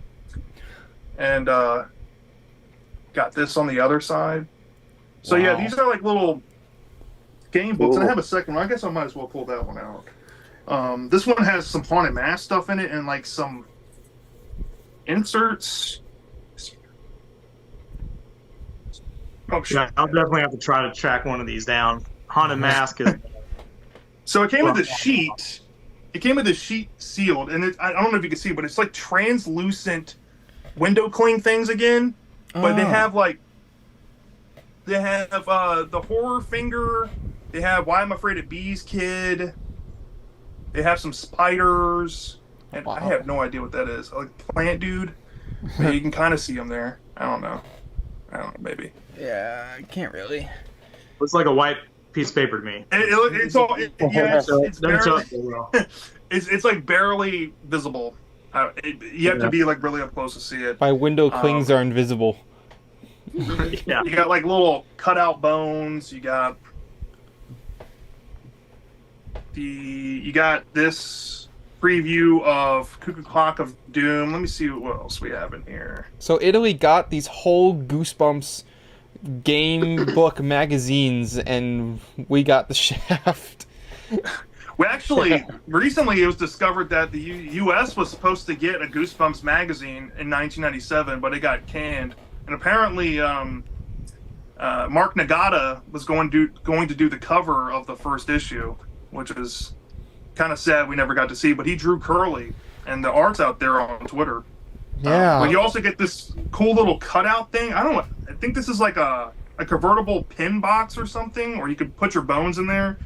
And got this on the other side. So yeah, these are like little game books. And I have a second one. I guess I might as well pull that one out. This one has some Haunted Mask stuff in it and like some inserts. Oh shit! Yeah, I'll definitely have to try to track one of these down. Haunted Mask is. So it came with a sheet. It came with a sheet sealed, and I don't know if you can see, but it's like translucent window cling things again, but they Oh. have the horror finger. They have Why I'm Afraid of Bees Kid. They have some spiders, and I have no idea what that is. Like Plant Dude, but you can kind of see them there. I don't know, maybe. Yeah, I can't really. Looks like a white piece of paper to me. It's Doesn't show barely, up well. it's like barely visible. You have to be like really up close to see it. My window clings are invisible. Yeah. You got like little cutout bones. You got this preview of Cuckoo Clock of Doom. Let me see what else we have in here. So Italy got these whole Goosebumps game book magazines, and we got the Shaft. We actually recently it was discovered that the U.S. was supposed to get a Goosebumps magazine in 1997, but it got canned. And apparently, Mark Nagata was going to do the cover of the first issue, which is kind of sad we never got to see. But he drew Curly, and the art's out there on Twitter. Yeah. But you also get this cool little cutout thing. I don't know. I think this is like a convertible pin box or something, or you could put your bones in there.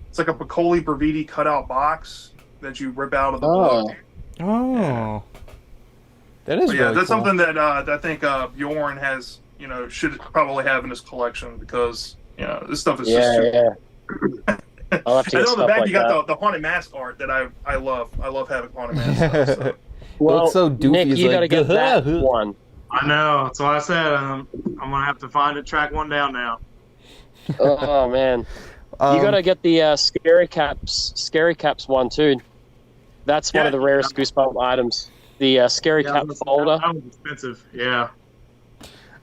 It's like a Piccoli Braviti cutout box that you rip out of the book. Oh. That is But yeah, really that's cool. something that I think Bjorn has, should probably have in his collection because, this stuff is just super. I'll have to I get know on the stuff back like you got that. the Haunted Mask art that I love. I love having Haunted Mask stuff. So. Well, looks so doofy, Nick, it's you like, gotta get that one. I know. That's why I said I'm gonna have to find it, track one down now. Oh man, you gotta get the Scary Caps one too. That's one of the rarest Goosebump items. The Scary Cap folder. That was expensive. Yeah.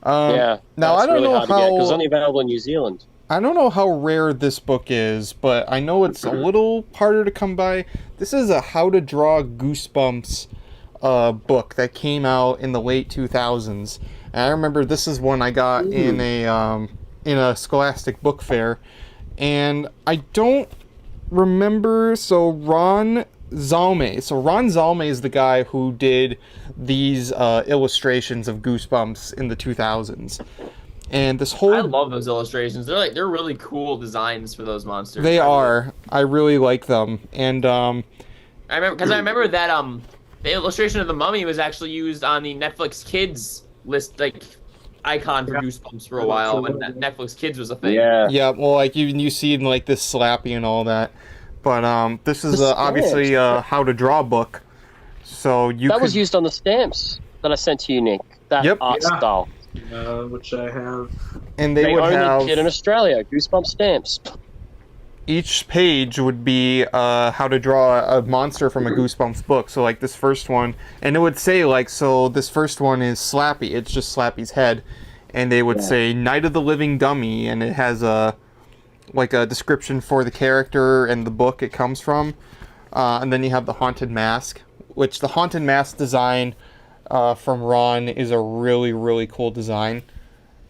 Yeah. Now I don't really know hard to get, 'cause it's how. only available in New Zealand. I don't know how rare this book is, but I know it's a little harder to come by. This is a How to Draw Goosebumps book that came out in the late 2000s. And I remember this is one I got in a Scholastic book fair, and I don't remember. So Ron Zalme is the guy who did these illustrations of Goosebumps in the 2000s. And this whole I love those illustrations. They're really cool designs for those monsters. They are. I really like them. And I remember that the illustration of the mummy was actually used on the Netflix Kids list, like icon for Goosebumps for a while when Netflix Kids was a thing. yeah, well, like you see in like this Slappy and all that. But this is obviously a how to draw book. So That was used on the stamps that I sent to you, Nick. That art style. Which I have. And they would only have did in Australia. Goosebump stamps. each page would be how to draw a monster from a Goosebumps book. So like this first one, and it would say like, so this first one is Slappy. It's just Slappy's head, and they would say Night of the Living Dummy, and it has a description for the character and the book it comes from. And then you have the Haunted Mask, which the Haunted Mask design from Ron is a really, really cool design.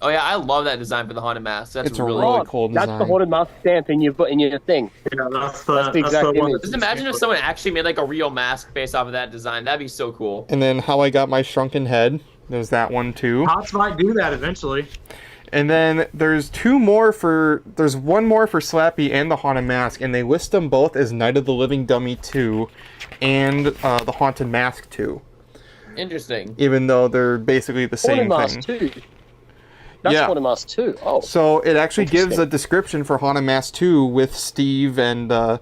Oh yeah, I love that design for the Haunted Mask. That's It's a really really cool design. That's the Haunted Mask stamp in your thing. Yeah, that's the exact one. image. Just imagine if someone actually made like a real mask based off of that design. That'd be so cool. And then How I Got My Shrunken Head. There's that one too. Hots might do that eventually. And then there's one more for Slappy and the Haunted Mask, and they list them both as Night of the Living Dummy 2 and the Haunted Mask 2. Interesting. Even though they're basically the same Haunted thing. Mask 2. That's Haunted Mask 2. Oh. So it actually gives a description for Haunted Mask 2 with Steve and the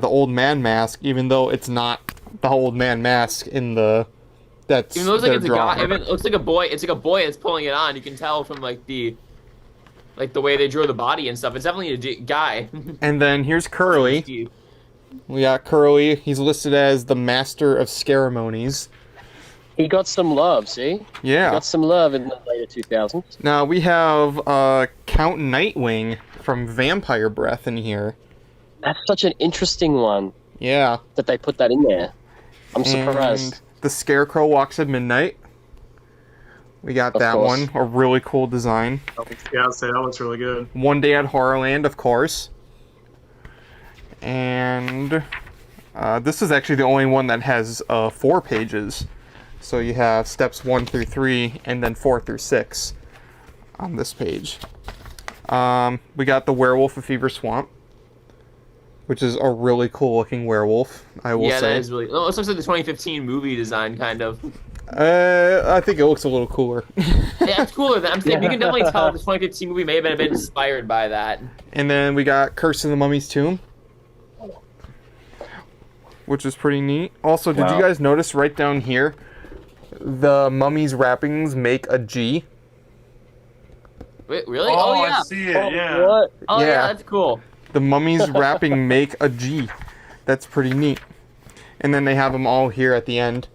old man mask, even though it's not the old man mask in the that's Even though it looks like it's a drawing. guy, it looks like a boy. It's like a boy that's pulling it on. You can tell from like the way they drew the body and stuff. It's definitely a guy. And then here's Curly. We got Curly. He's listed as the Master of Ceremonies. He got some love, see? Yeah. He got some love in the later 2000s. Now we have Count Nightwing from Vampire Breath in here. That's such an interesting one. Yeah. That they put that in there. I'm surprised. And the Scarecrow Walks at Midnight. We got that one. A really cool design. Yeah, I'd say that looks really good. One Day at Horrorland, of course. And this is actually the only one that has 4 pages. So you have steps 1 through 3 and then 4 through 6 on this page. We got the Werewolf of Fever Swamp, which is a really cool looking werewolf, I will say. Yeah, that is really... Oh, it looks like the 2015 movie design, kind of. I think it looks a little cooler. Yeah, it's cooler. I'm saying you can definitely tell the 2015 movie may have been a bit inspired by that. And then we got Curse of the Mummy's Tomb, which is pretty neat. Also, did you guys notice right down here, the mummy's wrappings make a G? Wait, really? Oh, yeah. I see it. Yeah. What? Oh, yeah, Yeah. that's cool. The mummy's wrapping make a G. That's pretty neat. And then they have them all here at the end.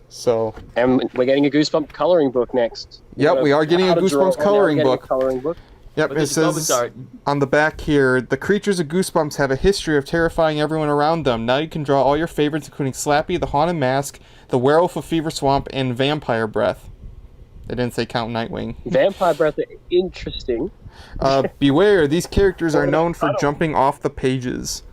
So. And we're getting a Goosebumps coloring book next. Yep, we are getting a Goosebumps coloring book. Yep, But it this is Goosebumps says art. on the back here, the creatures of Goosebumps have a history of terrifying everyone around them. Now you can draw all your favorites, including Slappy, the Haunted Mask, the Werewolf of Fever Swamp, and Vampire Breath. They didn't say count Nightwing. Vampire Breath, interesting. Beware, these characters are known for jumping off the pages.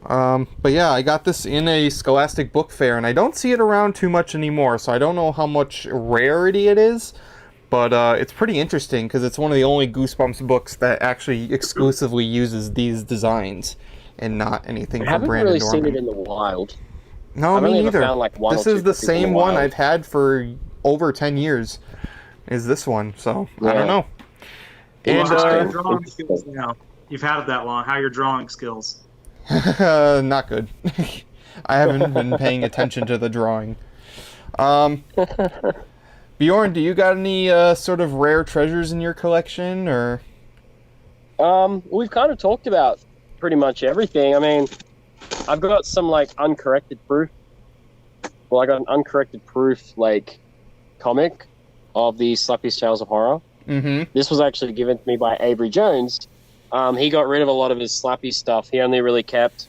But yeah, I got this in a Scholastic Book Fair, and I don't see it around too much anymore, so I don't know how much rarity it is, but it's pretty interesting, because it's one of the only Goosebumps books that actually exclusively uses these designs, and not anything I from haven't Brandon really Dorman. seen it in the wild. No, I've me only ever neither. found, like, one This or is two the copies in the same one wild. I've had for over 10 years, is this one, so I don't Yeah. know. Well, And, how are your drawing skills now? You've had it that long. How are your drawing skills? not good. I haven't been paying attention to the drawing. Bjorn, do you got any sort of rare treasures in your collection, or? We've kind of talked about pretty much everything. I mean, I've got some like uncorrected proof. Well, I got an uncorrected proof like comic of the Slappy's Tales of Horror. Mm-hmm. This was actually given to me by Avery Jones. He got rid of a lot of his Slappy stuff. He only really kept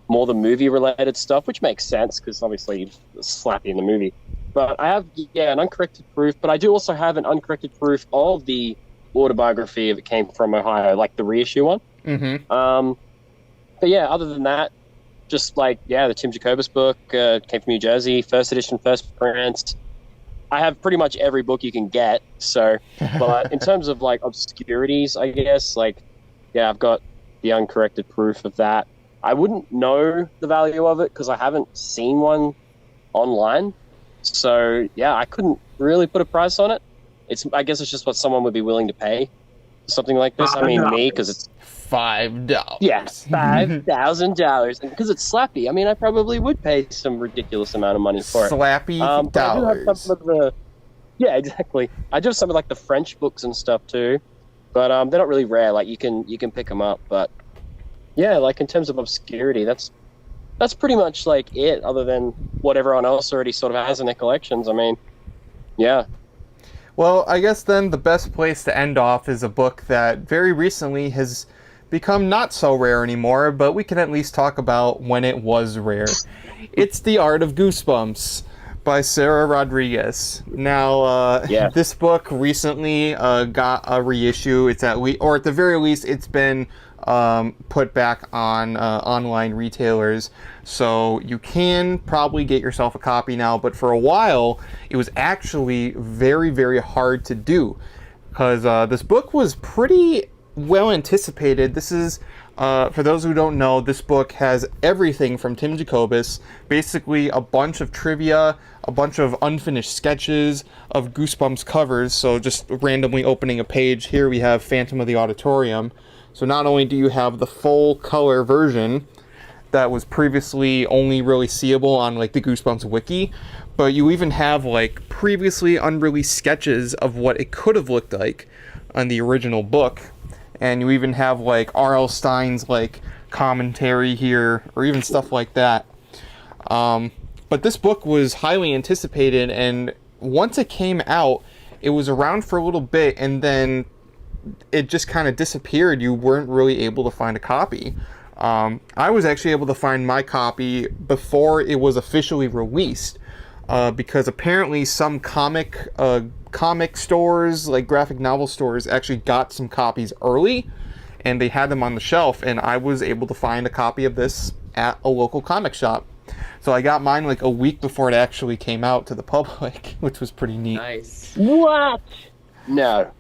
more the movie-related stuff, which makes sense because obviously Slappy in the movie. But I have, an uncorrected proof, but I do also have an uncorrected proof of the autobiography if it came from Ohio, like the reissue one. Mm-hmm. But yeah, other than that, just like, the Tim Jacobus book came from New Jersey, first edition, first print. I have pretty much every book you can get. So, but in terms of like obscurities, I guess, like, I've got the uncorrected proof of that. I wouldn't know the value of it because I haven't seen one online. So, I couldn't really put a price on it. I guess it's just what someone would be willing to pay for something like this. I mean, me, because it's $5. Yeah, $5,000. And because it's Slappy, I mean, I probably would pay some ridiculous amount of money for it. Slappy But I do have dollars. some of the... Yeah, exactly. I do have some of like the French books and stuff too, but they're not really rare. Like you can pick them up, but like in terms of obscurity, that's pretty much like it. Other than what everyone else already sort of has in their collections. I mean, yeah. Well, I guess then the best place to end off is a book that very recently has become not so rare anymore, but we can at least talk about when it was rare. It's The Art of Goosebumps by Sarah Rodriguez. Now, this book recently got a reissue. It's at the very least, it's been put back on online retailers, so you can probably get yourself a copy now. But for a while, it was actually very, very hard to do because this book was pretty well anticipated. This is, for those who don't know, this book has everything from Tim Jacobus, basically a bunch of trivia, a bunch of unfinished sketches of Goosebumps covers. So just randomly opening a page, here we have Phantom of the Auditorium. So not only do you have the full color version that was previously only really seeable on like the Goosebumps wiki, but you even have like previously unreleased sketches of what it could have looked like on the original book. And you even have like R.L. Stein's like commentary here, or even stuff like that. But this book was highly anticipated, and once it came out, it was around for a little bit, and then it just kind of disappeared. You weren't really able to find a copy. I was actually able to find my copy before it was officially released, because apparently some comic stores, like graphic novel stores, actually got some copies early, and they had them on the shelf, and I was able to find a copy of this at a local comic shop. So I got mine like a week before it actually came out to the public, which was pretty neat. Nice. What? No.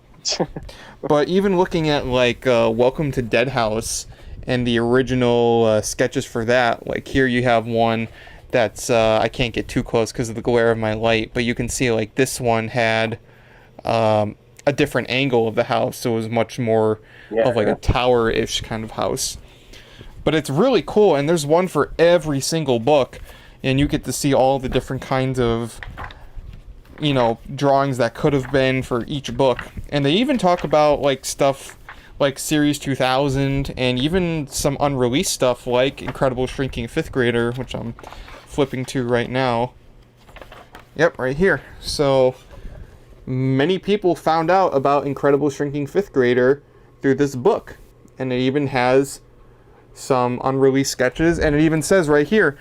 But even looking at like Welcome to Dead House and the original sketches for that, like here you have one that's I can't get too close because of the glare of my light, but you can see like this one had a different angle of the house, so it was much more of like a tower-ish kind of house. But it's really cool, and there's one for every single book, and you get to see all the different kinds of, you know, drawings that could have been for each book. And they even talk about like stuff like Series 2000 and even some unreleased stuff like Incredible Shrinking Fifth Grader, which I'm flipping to right now. Yep, right here. So many people found out about Incredible Shrinking Fifth Grader through this book, and it even has some unreleased sketches, and it even says right here,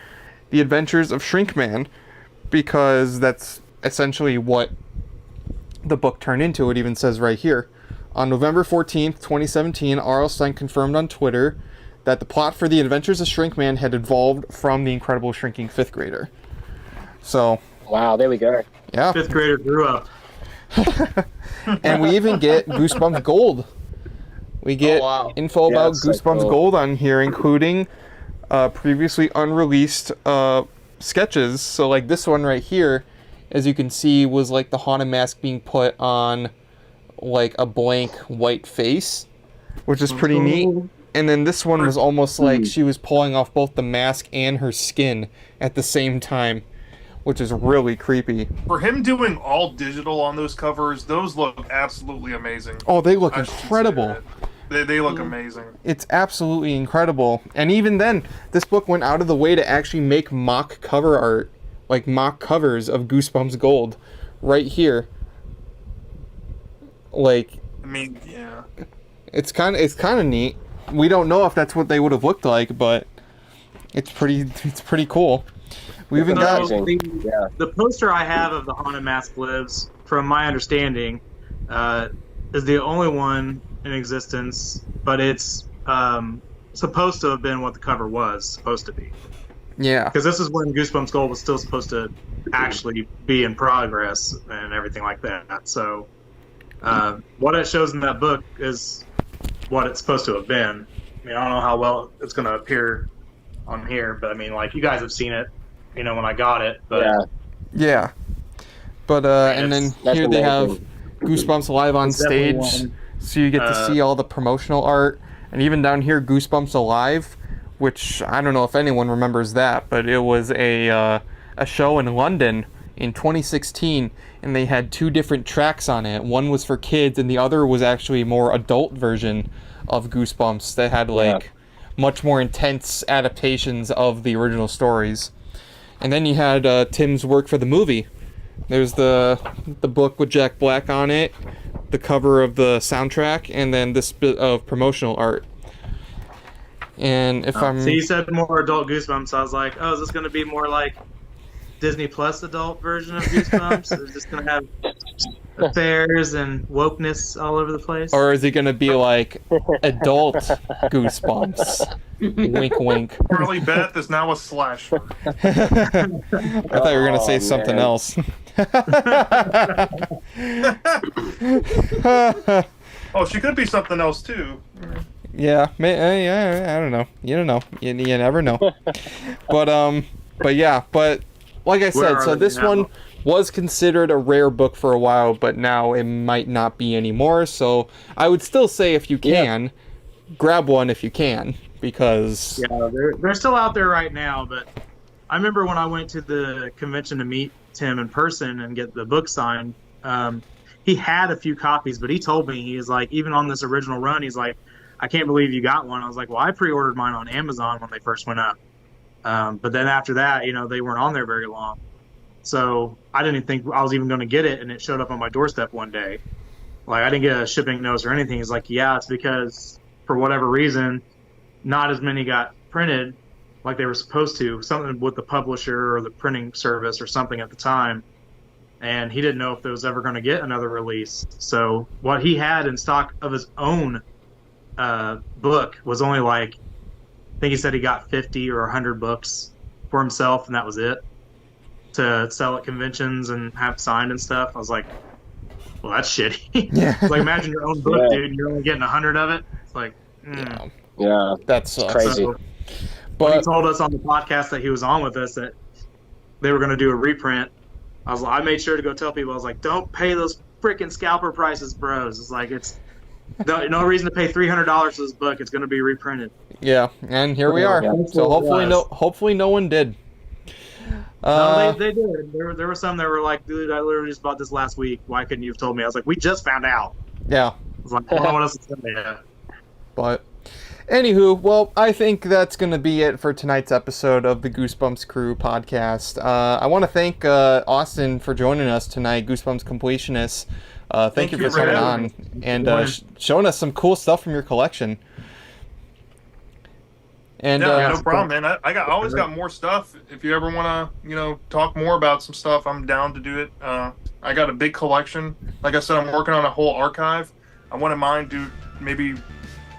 The Adventures of Shrinkman, because that's essentially what the book turned into. It even says right here, on November 14th, 2017, R.L. Stine confirmed on Twitter that the plot for The Adventures of Shrinkman had evolved from The Incredible Shrinking Fifth Grader. So, Wow, there we go. yeah. Fifth grader grew up. And we even get Goosebumps Gold. We get info about that's so Goosebumps cool. Gold on here, including previously unreleased sketches. So like this one right here, as you can see, was like the haunted mask being put on like a blank white face, which is pretty neat. And then this one was almost like she was pulling off both the mask and her skin at the same time, which is really creepy. For him doing all digital on those covers, those look absolutely amazing. Oh, they look I should say incredible. that. They look amazing. It's absolutely incredible. And even then, this book went out of the way to actually make mock cover art, like mock covers of Goosebumps Gold, right here. Like, I mean, yeah. it's kind of neat. We don't know if that's what they would have looked like, but it's pretty cool. We even got The poster I have of the Haunted Mask Lives, from my understanding, is the only one in existence, but it's supposed to have been what the cover was supposed to be. yeah. Because this is when Goosebumps Gold was still supposed to actually be in progress and everything like that. So what it shows in that book is what it's supposed to have been. I mean, I don't know how well it's going to appear on here, but I mean, like, you guys have seen it, you know, when I got it. But Yeah. But and then That's here they have amazing. Goosebumps live on It's definitely stage, one. so you get to see all the promotional art, and even down here, Goosebumps Alive, which I don't know if anyone remembers that, but it was a show in London in 2016, and they had two different tracks on it. One was for kids, and the other was actually a more adult version of Goosebumps that had like much more intense adaptations of the original stories. And then you had Tim's work for the movie. There's the book with Jack Black on it, the cover of the soundtrack, and then this bit of promotional art. And if I'm... So you said more adult Goosebumps. I was like, oh, is this going to be more like Disney Plus adult version of Goosebumps? Is this going to have affairs and wokeness all over the place? Or is it going to be like adult Goosebumps? Wink, wink. Charlie Beth is now a slasher. I thought you were going to say something man. else. Oh, she could be something else too. Yeah, I don't know. You don't know. You never know. But yeah, but like I said, are so they this now? one was considered a rare book for a while, but now it might not be anymore. So I would still say if you can, grab one if you can, because Yeah, they're still out there right now, but I remember when I went to the convention to meet Tim in person and get the book signed, he had a few copies, but he told me, he was like, even on this original run, he's like, I can't believe you got one. I was like, well, I pre-ordered mine on Amazon when they first went up. But then after that, you know, they weren't on there very long. So I didn't think I was even going to get it, and it showed up on my doorstep one day. Like, I didn't get a shipping notice or anything. He's like, yeah, it's because for whatever reason, not as many got printed like they were supposed to, something with the publisher or the printing service or something at the time. And he didn't know if there was ever going to get another release. So what he had in stock of his own book was only like, I think he said he got 50 or 100 books for himself, and that was it, to sell at conventions and have signed and stuff. I was like, well, that's shitty. Yeah. It's like, imagine your own book, Yeah. dude, and you're only getting 100 of it. It's like, Yeah, That sucks. crazy. So, when he But told us on the podcast that he was on with us that they were going to do a reprint, I made sure to go tell people, I was like, don't pay those freaking scalper prices, bros. It's like, it's no reason to pay $300 for this book. It's going to be reprinted. yeah, and here we are. Yeah. So hopefully no one did. No, they did. There were some that were like, dude, I literally just bought this last week. Why couldn't you have told me? I was like, we just found out. Yeah. I was like, I don't know what else to tell you. But anywho, well, I think that's going to be it for tonight's episode of the Goosebumps Crew podcast. I want to thank Austin for joining us tonight, Goosebumps Completionist. Thank you for coming on and showing us some cool stuff from your collection. And Yeah, no problem, man. I always got more stuff. If you ever want to, talk more about some stuff, I'm down to do it. I got a big collection. Like I said, I'm working on a whole archive. I wouldn't mind maybe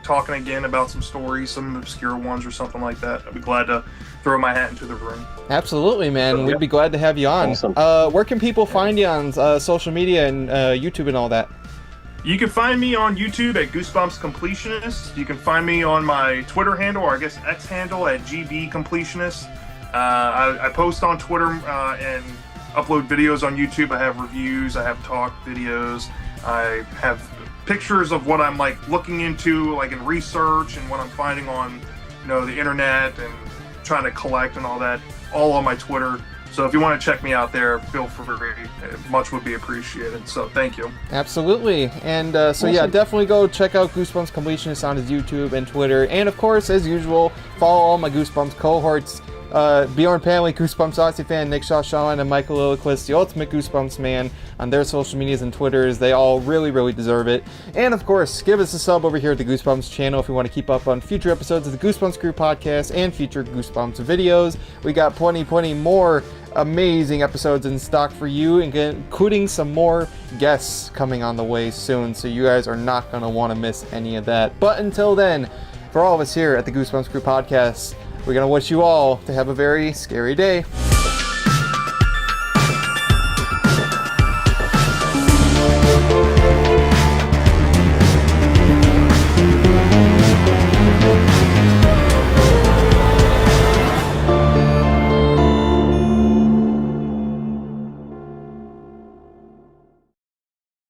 talking again about some stories, some obscure ones or something like that. I'd be glad to throw my hat into the ring. Absolutely, man. We'd be glad to have you on. Awesome. Where can people find you on social media and YouTube and all that? You can find me on YouTube at Goosebumps Completionist. You can find me on my Twitter handle, or I guess X handle, at GB Completionist. I post on Twitter and upload videos on YouTube. I have reviews, I have talk videos, I have pictures of what I'm looking into, in research, and what I'm finding on the internet and trying to collect and all that, all on my Twitter. So if you want to check me out there, feel free. Much would be appreciated. So thank you. Absolutely. And yeah, definitely go check out Goosebumps Completionist on his YouTube and Twitter. And of course, as usual, follow all my Goosebumps cohorts. Bjorn Panley, Goosebumps Aussie fan, Nick Shaw and Michael Lilliquist, the ultimate Goosebumps man, on their social medias and Twitters. They all really, really deserve it. And of course, give us a sub over here at the Goosebumps channel if you want to keep up on future episodes of the Goosebumps Crew podcast and future Goosebumps videos. We got plenty more amazing episodes in stock for you, including some more guests coming on the way soon, so you guys are not going to want to miss any of that. But until then, for all of us here at the Goosebumps Crew podcast, we're going to wish you all to have a very scary day.